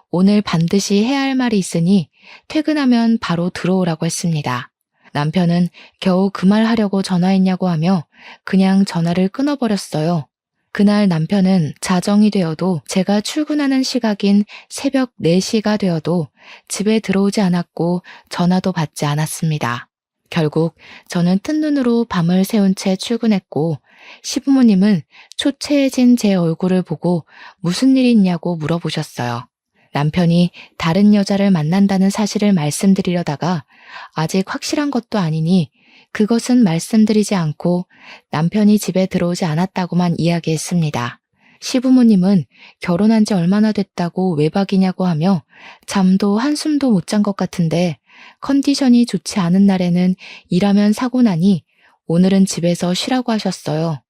오늘 반드시 해야 할 말이 있으니 퇴근하면 바로 들어오라고 했습니다. 남편은 겨우 그 말 하려고 전화했냐고 하며 그냥 전화를 끊어버렸어요. 그날 남편은 자정이 되어도 제가 출근하는 시각인 새벽 4시가 되어도 집에 들어오지 않았고 전화도 받지 않았습니다. 결국 저는 뜬 눈으로 밤을 새운 채 출근했고 시부모님은 초췌해진 제 얼굴을 보고 무슨 일이 있냐고 물어보셨어요. 남편이 다른 여자를 만난다는 사실을 말씀드리려다가 아직 확실한 것도 아니니 그것은 말씀드리지 않고 남편이 집에 들어오지 않았다고만 이야기했습니다. 시부모님은 결혼한 지 얼마나 됐다고 외박이냐고 하며 잠도 한숨도 못 잔 것 같은데 컨디션이 좋지 않은 날에는 일하면 사고 나니 오늘은 집에서 쉬라고 하셨어요.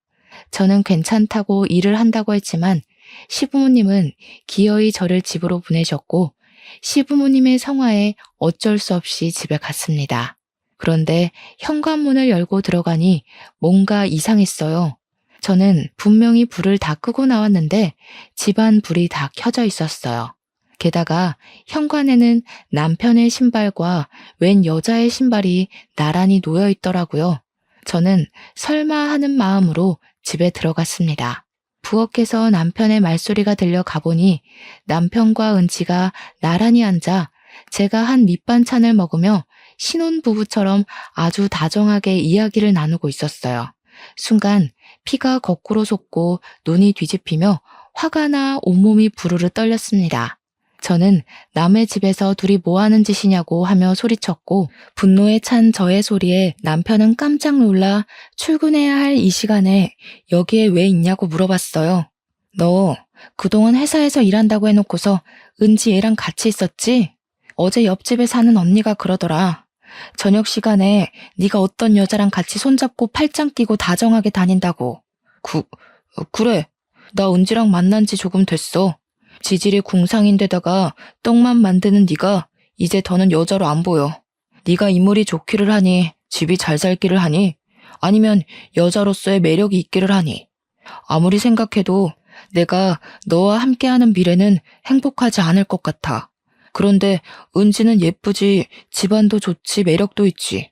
저는 괜찮다고 일을 한다고 했지만 시부모님은 기어이 저를 집으로 보내셨고 시부모님의 성화에 어쩔 수 없이 집에 갔습니다. 그런데 현관문을 열고 들어가니 뭔가 이상했어요. 저는 분명히 불을 다 끄고 나왔는데 집안 불이 다 켜져 있었어요. 게다가 현관에는 남편의 신발과 웬 여자의 신발이 나란히 놓여 있더라고요. 저는 설마 하는 마음으로 집에 들어갔습니다. 부엌에서 남편의 말소리가 들려 가보니 남편과 은지가 나란히 앉아 제가 한 밑반찬을 먹으며 신혼부부처럼 아주 다정하게 이야기를 나누고 있었어요. 순간 피가 거꾸로 솟고 눈이 뒤집히며 화가 나 온몸이 부르르 떨렸습니다. 저는 남의 집에서 둘이 뭐 하는 짓이냐고 하며 소리쳤고 분노에 찬 저의 소리에 남편은 깜짝 놀라 출근해야 할 이 시간에 여기에 왜 있냐고 물어봤어요. 너 그동안 회사에서 일한다고 해놓고서 은지 얘랑 같이 있었지? 어제 옆집에 사는 언니가 그러더라. 저녁 시간에 네가 어떤 여자랑 같이 손잡고 팔짱 끼고 다정하게 다닌다고. 그래. 나 은지랑 만난 지 조금 됐어. 지질이 궁상인데다가 떡만 만드는 네가 이제 더는 여자로 안 보여. 네가 인물이 좋기를 하니, 집이 잘 살기를 하니, 아니면 여자로서의 매력이 있기를 하니. 아무리 생각해도 내가 너와 함께하는 미래는 행복하지 않을 것 같아. 그런데 은지는 예쁘지, 집안도 좋지, 매력도 있지.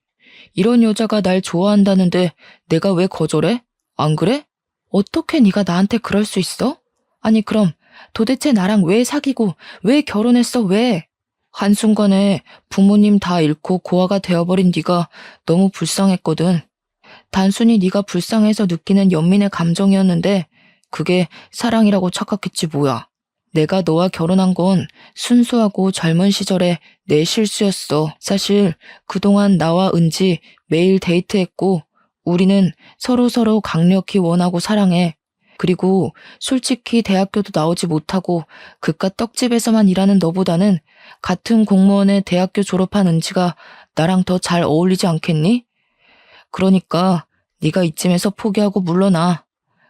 이런 여자가 날 좋아한다는데 내가 왜 거절해? 안 그래? 어떻게 네가 나한테 그럴 수 있어? 아니 그럼 도대체 나랑 왜 사귀고 왜 결혼했어 왜? 한순간에 부모님 다 잃고 고아가 되어버린 네가 너무 불쌍했거든. 단순히 네가 불쌍해서 느끼는 연민의 감정이었는데 그게 사랑이라고 착각했지 뭐야. 내가 너와 결혼한 건 순수하고 젊은 시절의 내 실수였어. 사실 그동안 나와 은지 매일 데이트했고 우리는 서로서로 강력히 원하고 사랑해. 그리고 솔직히 대학교도 나오지 못하고 그깟 떡집에서만 일하는 너보다는 같은 공무원의 대학교 졸업한 은지가 나랑 더 잘 어울리지 않겠니? 그러니까 네가 이쯤에서 포기하고 물러나.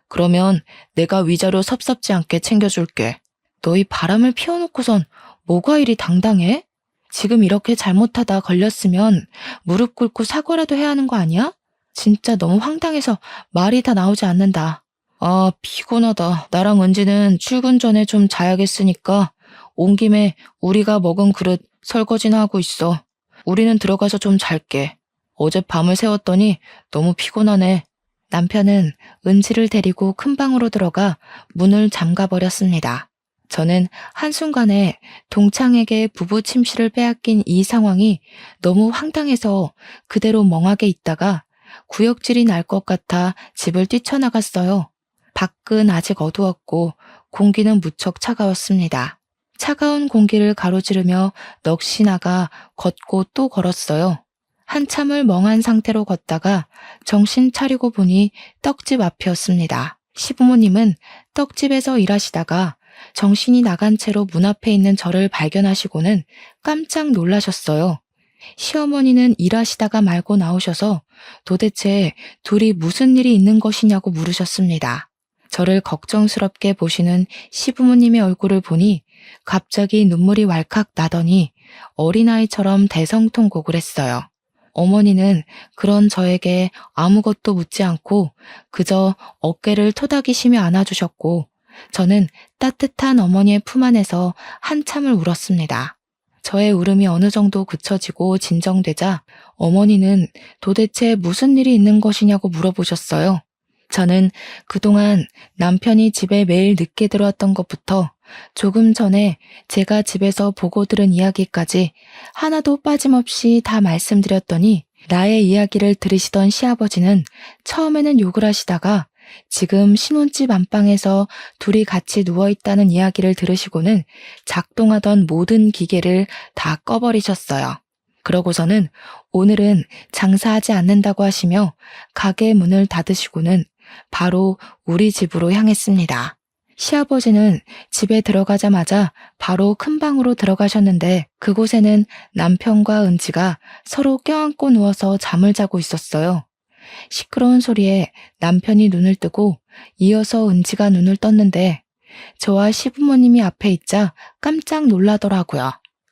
그러면 내가 위자료 섭섭지 않게 챙겨줄게. 너희 바람을 피워놓고선 뭐가 이리 당당해? 지금 이렇게 잘못하다 걸렸으면 무릎 꿇고 사과라도 해야 하는 거 아니야? 진짜 너무 황당해서 말이 다 나오지 않는다. 아, 피곤하다. 나랑 은지는 출근 전에 좀 자야겠으니까 온 김에 우리가 먹은 그릇 설거지나 하고 있어. 우리는 들어가서 좀 잘게. 어제 밤을 새웠더니 너무 피곤하네. 남편은 은지를 데리고 큰 방으로 들어가 문을 잠가버렸습니다. 저는 한순간에 동창에게 부부 침실을 빼앗긴 이 상황이 너무 황당해서 그대로 멍하게 있다가 구역질이 날 것 같아 집을 뛰쳐나갔어요. 밖은 아직 어두웠고 공기는 무척 차가웠습니다. 차가운 공기를 가로지르며 넋이 나가 걷고 또 걸었어요. 한참을 멍한 상태로 걷다가 정신 차리고 보니 떡집 앞이었습니다. 시부모님은 떡집에서 일하시다가 정신이 나간 채로 문 앞에 있는 저를 발견하시고는 깜짝 놀라셨어요. 시어머니는 일하시다가 말고 나오셔서 도대체 둘이 무슨 일이 있는 것이냐고 물으셨습니다. 저를 걱정스럽게 보시는 시부모님의 얼굴을 보니 갑자기 눈물이 왈칵 나더니 어린아이처럼 대성통곡을 했어요. 어머니는 그런 저에게 아무것도 묻지 않고 그저 어깨를 토닥이시며 안아주셨고 저는 따뜻한 어머니의 품 안에서 한참을 울었습니다. 저의 울음이 어느 정도 그쳐지고 진정되자 어머니는 도대체 무슨 일이 있는 것이냐고 물어보셨어요. 저는 그동안 남편이 집에 매일 늦게 들어왔던 것부터 조금 전에 제가 집에서 보고 들은 이야기까지 하나도 빠짐없이 다 말씀드렸더니 나의 이야기를 들으시던 시아버지는 처음에는 욕을 하시다가 지금 신혼집 안방에서 둘이 같이 누워있다는 이야기를 들으시고는 작동하던 모든 기계를 다 꺼버리셨어요. 그러고서는 오늘은 장사하지 않는다고 하시며 가게 문을 닫으시고는 바로 우리 집으로 향했습니다. 시아버지는 집에 들어가자마자 바로 큰 방으로 들어가셨는데 그곳에는 남편과 은지가 서로 껴안고 누워서 잠을 자고 있었어요. 시끄러운 소리에 남편이 눈을 뜨고 이어서 은지가 눈을 떴는데 저와 시부모님이 앞에 있자 깜짝 놀라더라고요.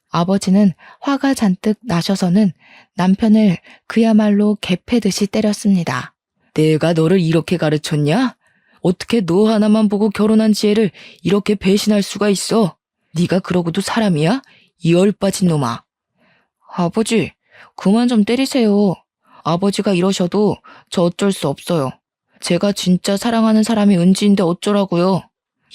아버지는 화가 잔뜩 나셔서는 남편을 그야말로 개패듯이 때렸습니다. 내가 너를 이렇게 가르쳤냐? 어떻게 너 하나만 보고 결혼한 지혜를 이렇게 배신할 수가 있어? 네가 그러고도 사람이야? 이 얼빠진 놈아. 아버지, 그만 좀 때리세요. 아버지가 이러셔도 저 어쩔 수 없어요. 제가 진짜 사랑하는 사람이 은지인데 어쩌라고요.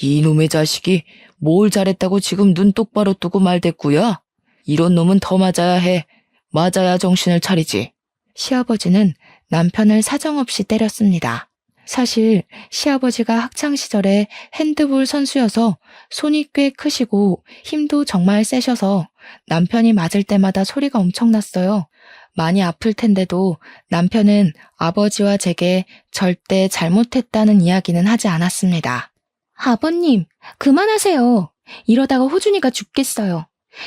이놈의 자식이 뭘 잘했다고 지금 눈 똑바로 뜨고 말댔구야? 이런 놈은 더 맞아야 해. 맞아야 정신을 차리지. 시아버지는 남편을 사정없이 때렸습니다. 사실 시아버지가 학창시절에 핸드볼 선수여서 손이 꽤 크시고 힘도 정말 세셔서 남편이 맞을 때마다 소리가 엄청났어요. 많이 아플 텐데도 남편은 아버지와 제게 절대 잘못했다는 이야기는 하지 않았습니다. 아버님, 그만하세요. 이러다가 호준이가 죽겠어요.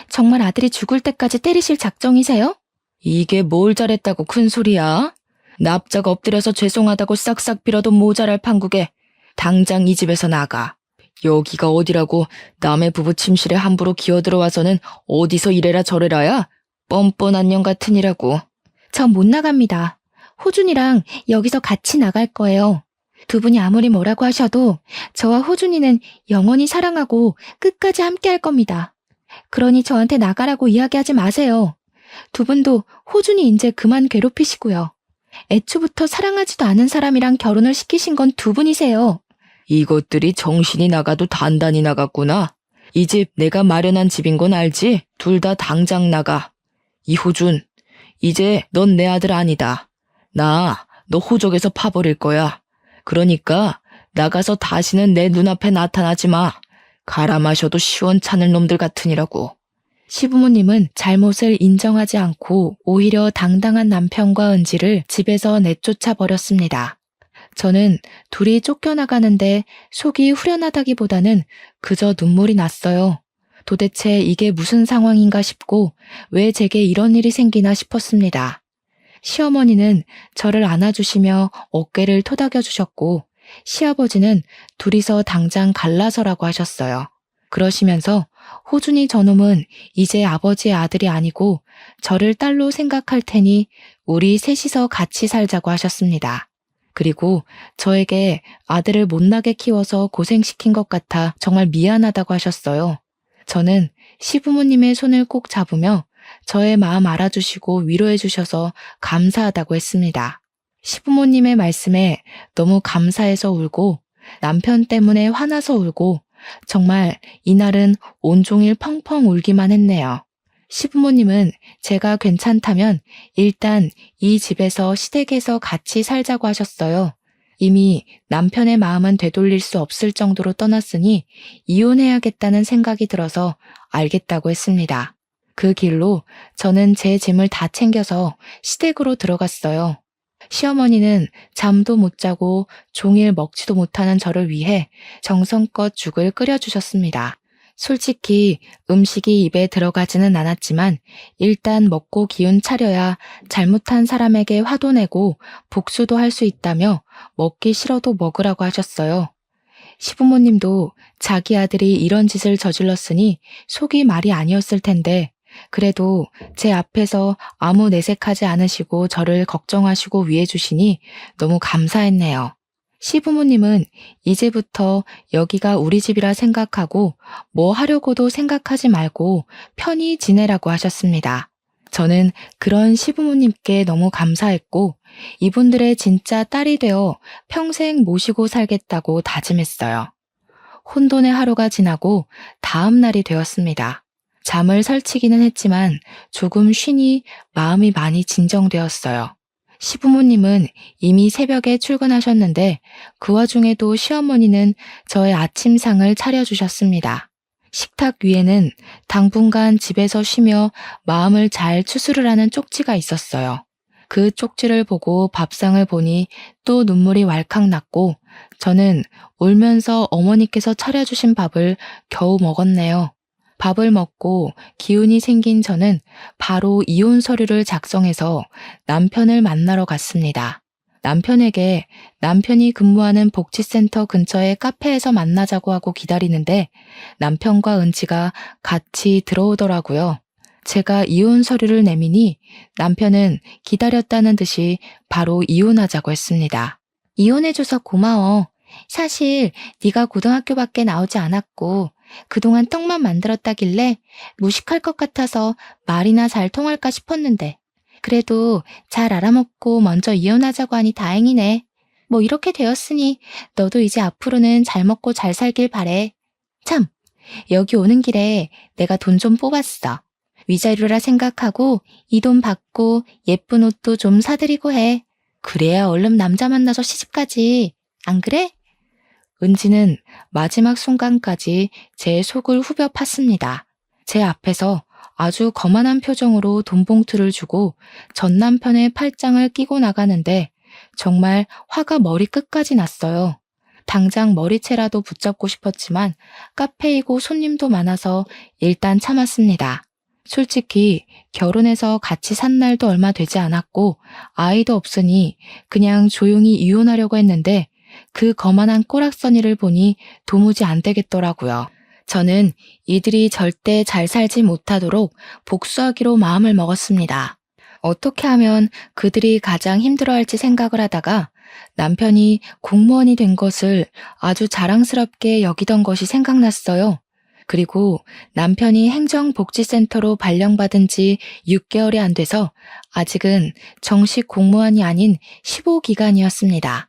정말 아들이 죽을 때까지 때리실 작정이세요? 이게 뭘 잘했다고 큰 소리야? 납작 엎드려서 죄송하다고 싹싹 빌어도 모자랄 판국에 당장 이 집에서 나가. 여기가 어디라고 남의 부부 침실에 함부로 기어들어와서는 어디서 이래라 저래라야? 뻔뻔한 년 같으니라고. 저 못 나갑니다. 호준이랑 여기서 같이 나갈 거예요. 두 분이 아무리 뭐라고 하셔도 저와 호준이는 영원히 사랑하고 끝까지 함께 할 겁니다. 그러니 저한테 나가라고 이야기하지 마세요. 두 분도 호준이 이제 그만 괴롭히시고요. 애초부터 사랑하지도 않은 사람이랑 결혼을 시키신 건 두 분이세요. 이것들이 정신이 나가도 단단히 나갔구나. 이 집 내가 마련한 집인 건 알지? 둘 다 당장 나가. 이호준, 이제 넌 내 아들 아니다. 나 너 호적에서 파버릴 거야. 그러니까 나가서 다시는 내 눈앞에 나타나지 마. 갈아 마셔도 시원찮을 놈들 같으니라고. 시부모님은 잘못을 인정하지 않고 오히려 당당한 남편과 은지를 집에서 내쫓아 버렸습니다. 저는 둘이 쫓겨나가는데 속이 후련하다기보다는 그저 눈물이 났어요. 도대체 이게 무슨 상황인가 싶고 왜 제게 이런 일이 생기나 싶었습니다. 시어머니는 저를 안아주시며 어깨를 토닥여 주셨고 시아버지는 둘이서 당장 갈라서라고 하셨어요. 그러시면서 호준이 저놈은 이제 아버지의 아들이 아니고 저를 딸로 생각할 테니 우리 셋이서 같이 살자고 하셨습니다. 그리고 저에게 아들을 못나게 키워서 고생시킨 것 같아 정말 미안하다고 하셨어요. 저는 시부모님의 손을 꼭 잡으며 저의 마음 알아주시고 위로해 주셔서 감사하다고 했습니다. 시부모님의 말씀에 너무 감사해서 울고 남편 때문에 화나서 울고 정말 이날은 온종일 펑펑 울기만 했네요. 시부모님은 제가 괜찮다면 일단 이 집에서 시댁에서 같이 살자고 하셨어요. 이미 남편의 마음은 되돌릴 수 없을 정도로 떠났으니 이혼해야겠다는 생각이 들어서 알겠다고 했습니다. 그 길로 저는 제 짐을 다 챙겨서 시댁으로 들어갔어요. 시어머니는 잠도 못 자고 종일 먹지도 못하는 저를 위해 정성껏 죽을 끓여주셨습니다. 솔직히 음식이 입에 들어가지는 않았지만 일단 먹고 기운 차려야 잘못한 사람에게 화도 내고 복수도 할 수 있다며 먹기 싫어도 먹으라고 하셨어요. 시부모님도 자기 아들이 이런 짓을 저질렀으니 속이 말이 아니었을 텐데 그래도 제 앞에서 아무 내색하지 않으시고 저를 걱정하시고 위해 주시니 너무 감사했네요. 시부모님은 이제부터 여기가 우리 집이라 생각하고 뭐 하려고도 생각하지 말고 편히 지내라고 하셨습니다. 저는 그런 시부모님께 너무 감사했고 이분들의 진짜 딸이 되어 평생 모시고 살겠다고 다짐했어요. 혼돈의 하루가 지나고 다음 날이 되었습니다. 잠을 설치기는 했지만 조금 쉬니 마음이 많이 진정되었어요. 시부모님은 이미 새벽에 출근하셨는데 그 와중에도 시어머니는 저의 아침상을 차려주셨습니다. 식탁 위에는 당분간 집에서 쉬며 마음을 잘 추스르라는 쪽지가 있었어요. 그 쪽지를 보고 밥상을 보니 또 눈물이 왈칵 났고 저는 울면서 어머니께서 차려주신 밥을 겨우 먹었네요. 밥을 먹고 기운이 생긴 저는 바로 이혼 서류를 작성해서 남편을 만나러 갔습니다. 남편에게 남편이 근무하는 복지센터 근처의 카페에서 만나자고 하고 기다리는데 남편과 은지가 같이 들어오더라고요. 제가 이혼 서류를 내미니 남편은 기다렸다는 듯이 바로 이혼하자고 했습니다. 이혼해줘서 고마워. 사실 네가 고등학교밖에 나오지 않았고 그동안 떡만 만들었다길래 무식할 것 같아서 말이나 잘 통할까 싶었는데 그래도 잘 알아먹고 먼저 이혼하자고 하니 다행이네. 뭐 이렇게 되었으니 너도 이제 앞으로는 잘 먹고 잘 살길 바래. 참, 여기 오는 길에 내가 돈 좀 뽑았어. 위자료라 생각하고 이 돈 받고 예쁜 옷도 좀 사드리고 해. 그래야 얼른 남자 만나서 시집가지. 안 그래? 은지는 마지막 순간까지 제 속을 후벼 팠습니다. 제 앞에서 아주 거만한 표정으로 돈 봉투를 주고 전 남편의 팔짱을 끼고 나가는데 정말 화가 머리끝까지 났어요. 당장 머리채라도 붙잡고 싶었지만 카페이고 손님도 많아서 일단 참았습니다. 솔직히 결혼해서 같이 산 날도 얼마 되지 않았고 아이도 없으니 그냥 조용히 이혼하려고 했는데 그 거만한 꼬락서니를 보니 도무지 안 되겠더라고요. 저는 이들이 절대 잘 살지 못하도록 복수하기로 마음을 먹었습니다. 어떻게 하면 그들이 가장 힘들어할지 생각을 하다가 남편이 공무원이 된 것을 아주 자랑스럽게 여기던 것이 생각났어요. 그리고 남편이 행정복지센터로 발령받은 지 6개월이 안 돼서 아직은 정식 공무원이 아닌 15기간이었습니다.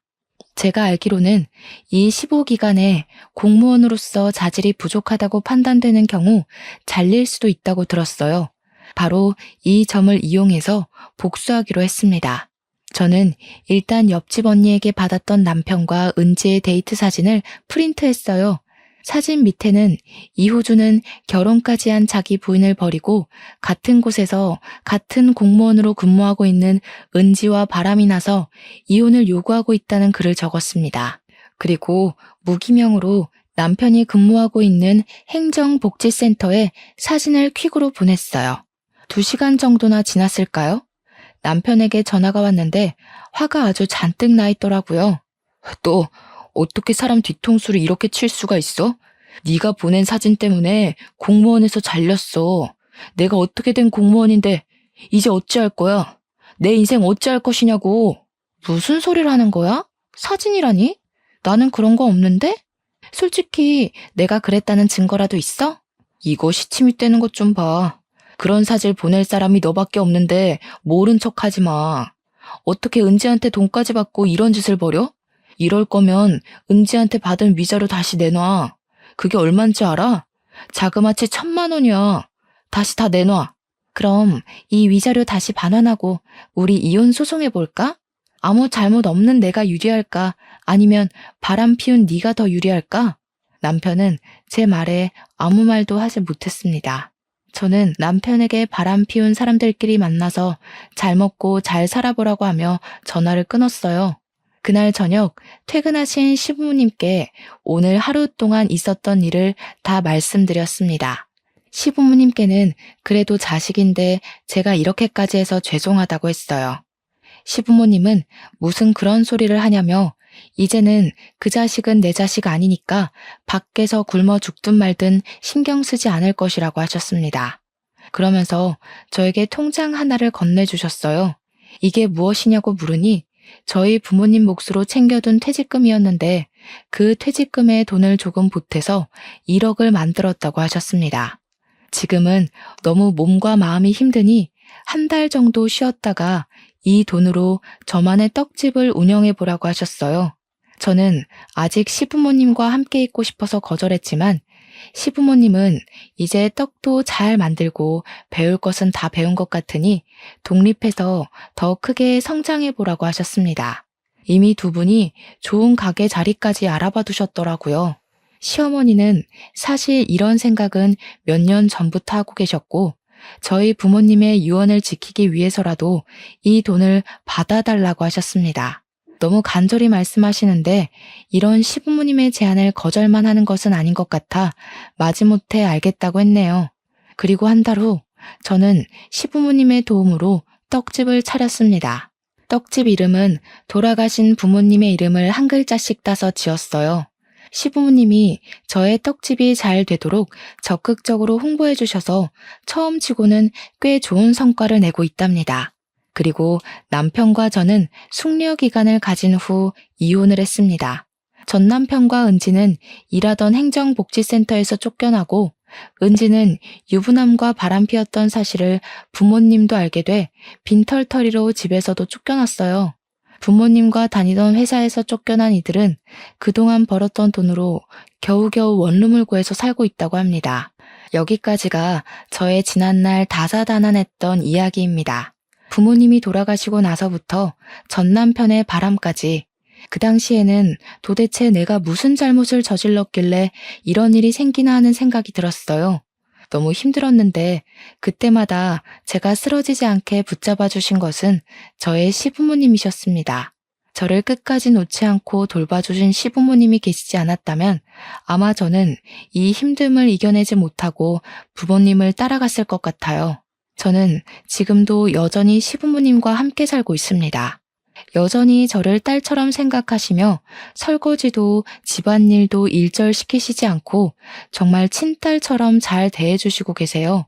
제가 알기로는 이 15기간에 공무원으로서 자질이 부족하다고 판단되는 경우 잘릴 수도 있다고 들었어요. 바로 이 점을 이용해서 복수하기로 했습니다. 저는 일단 옆집 언니에게 받았던 남편과 은지의 데이트 사진을 프린트했어요. 사진 밑에는 이호주는 결혼까지 한 자기 부인을 버리고 같은 곳에서 같은 공무원으로 근무하고 있는 은지와 바람이 나서 이혼을 요구하고 있다는 글을 적었습니다. 그리고 무기명으로 남편이 근무하고 있는 행정복지센터에 사진을 퀵으로 보냈어요. 2시간 정도나 지났을까요? 남편에게 전화가 왔는데 화가 아주 잔뜩 나 있더라고요. 또 어떻게 사람 뒤통수를 이렇게 칠 수가 있어? 네가 보낸 사진 때문에 공무원에서 잘렸어. 내가 어떻게 된 공무원인데 이제 어찌할 거야? 내 인생 어찌할 것이냐고. 무슨 소리를 하는 거야? 사진이라니? 나는 그런 거 없는데? 솔직히 내가 그랬다는 증거라도 있어? 이거 시침이 떼는 것 좀 봐. 그런 사진 보낼 사람이 너밖에 없는데 모른 척하지 마. 어떻게 은지한테 돈까지 받고 이런 짓을 벌여? 이럴 거면 은지한테 받은 위자료 다시 내놔. 그게 얼만지 알아? 자그마치 1,000만 원이야. 다시 다 내놔. 그럼 이 위자료 다시 반환하고 우리 이혼 소송해볼까? 아무 잘못 없는 내가 유리할까? 아니면 바람 피운 네가 더 유리할까? 남편은 제 말에 아무 말도 하지 못했습니다. 저는 남편에게 바람 피운 사람들끼리 만나서 잘 먹고 잘 살아보라고 하며 전화를 끊었어요. 그날 저녁 퇴근하신 시부모님께 오늘 하루 동안 있었던 일을 다 말씀드렸습니다. 시부모님께는 그래도 자식인데 제가 이렇게까지 해서 죄송하다고 했어요. 시부모님은 무슨 그런 소리를 하냐며 이제는 그 자식은 내 자식 아니니까 밖에서 굶어 죽든 말든 신경 쓰지 않을 것이라고 하셨습니다. 그러면서 저에게 통장 하나를 건네주셨어요. 이게 무엇이냐고 물으니 저희 부모님 몫으로 챙겨둔 퇴직금이었는데 그 퇴직금에 돈을 조금 보태서 1억을 만들었다고 하셨습니다. 지금은 너무 몸과 마음이 힘드니 한 달 정도 쉬었다가 이 돈으로 저만의 떡집을 운영해 보라고 하셨어요. 저는 아직 시부모님과 함께 있고 싶어서 거절했지만 시부모님은 이제 떡도 잘 만들고 배울 것은 다 배운 것 같으니 독립해서 더 크게 성장해 보라고 하셨습니다. 이미 두 분이 좋은 가게 자리까지 알아봐 두셨더라고요. 시어머니는 사실 이런 생각은 몇 년 전부터 하고 계셨고 저희 부모님의 유언을 지키기 위해서라도 이 돈을 받아달라고 하셨습니다. 너무 간절히 말씀하시는데 이런 시부모님의 제안을 거절만 하는 것은 아닌 것 같아 마지못해 알겠다고 했네요. 그리고 한 달 후 저는 시부모님의 도움으로 떡집을 차렸습니다. 떡집 이름은 돌아가신 부모님의 이름을 한 글자씩 따서 지었어요. 시부모님이 저의 떡집이 잘 되도록 적극적으로 홍보해 주셔서 처음 치고는 꽤 좋은 성과를 내고 있답니다. 그리고 남편과 저는 숙려 기간을 가진 후 이혼을 했습니다. 전 남편과 은지는 일하던 행정복지센터에서 쫓겨나고 은지는 유부남과 바람피웠던 사실을 부모님도 알게 돼 빈털터리로 집에서도 쫓겨났어요. 부모님과 다니던 회사에서 쫓겨난 이들은 그동안 벌었던 돈으로 겨우겨우 원룸을 구해서 살고 있다고 합니다. 여기까지가 저의 지난날 다사다난했던 이야기입니다. 부모님이 돌아가시고 나서부터 전 남편의 바람까지 그 당시에는 도대체 내가 무슨 잘못을 저질렀길래 이런 일이 생기나 하는 생각이 들었어요. 너무 힘들었는데 그때마다 제가 쓰러지지 않게 붙잡아 주신 것은 저의 시부모님이셨습니다. 저를 끝까지 놓지 않고 돌봐주신 시부모님이 계시지 않았다면 아마 저는 이 힘듦을 이겨내지 못하고 부모님을 따라갔을 것 같아요. 저는 지금도 여전히 시부모님과 함께 살고 있습니다. 여전히 저를 딸처럼 생각하시며 설거지도 집안일도 일절시키시지 않고 정말 친딸처럼 잘 대해주시고 계세요.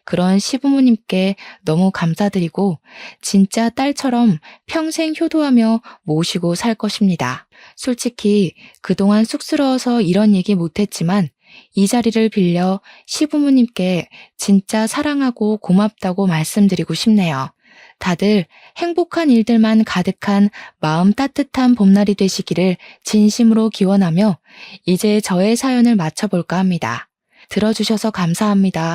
그런 시부모님께 너무 감사드리고 진짜 딸처럼 평생 효도하며 모시고 살 것입니다. 솔직히 그동안 쑥스러워서 이런 얘기 못했지만 이 자리를 빌려 시부모님께 진짜 사랑하고 고맙다고 말씀드리고 싶네요. 다들 행복한 일들만 가득한 마음 따뜻한 봄날이 되시기를 진심으로 기원하며 이제 저의 사연을 마쳐볼까 합니다. 들어주셔서 감사합니다.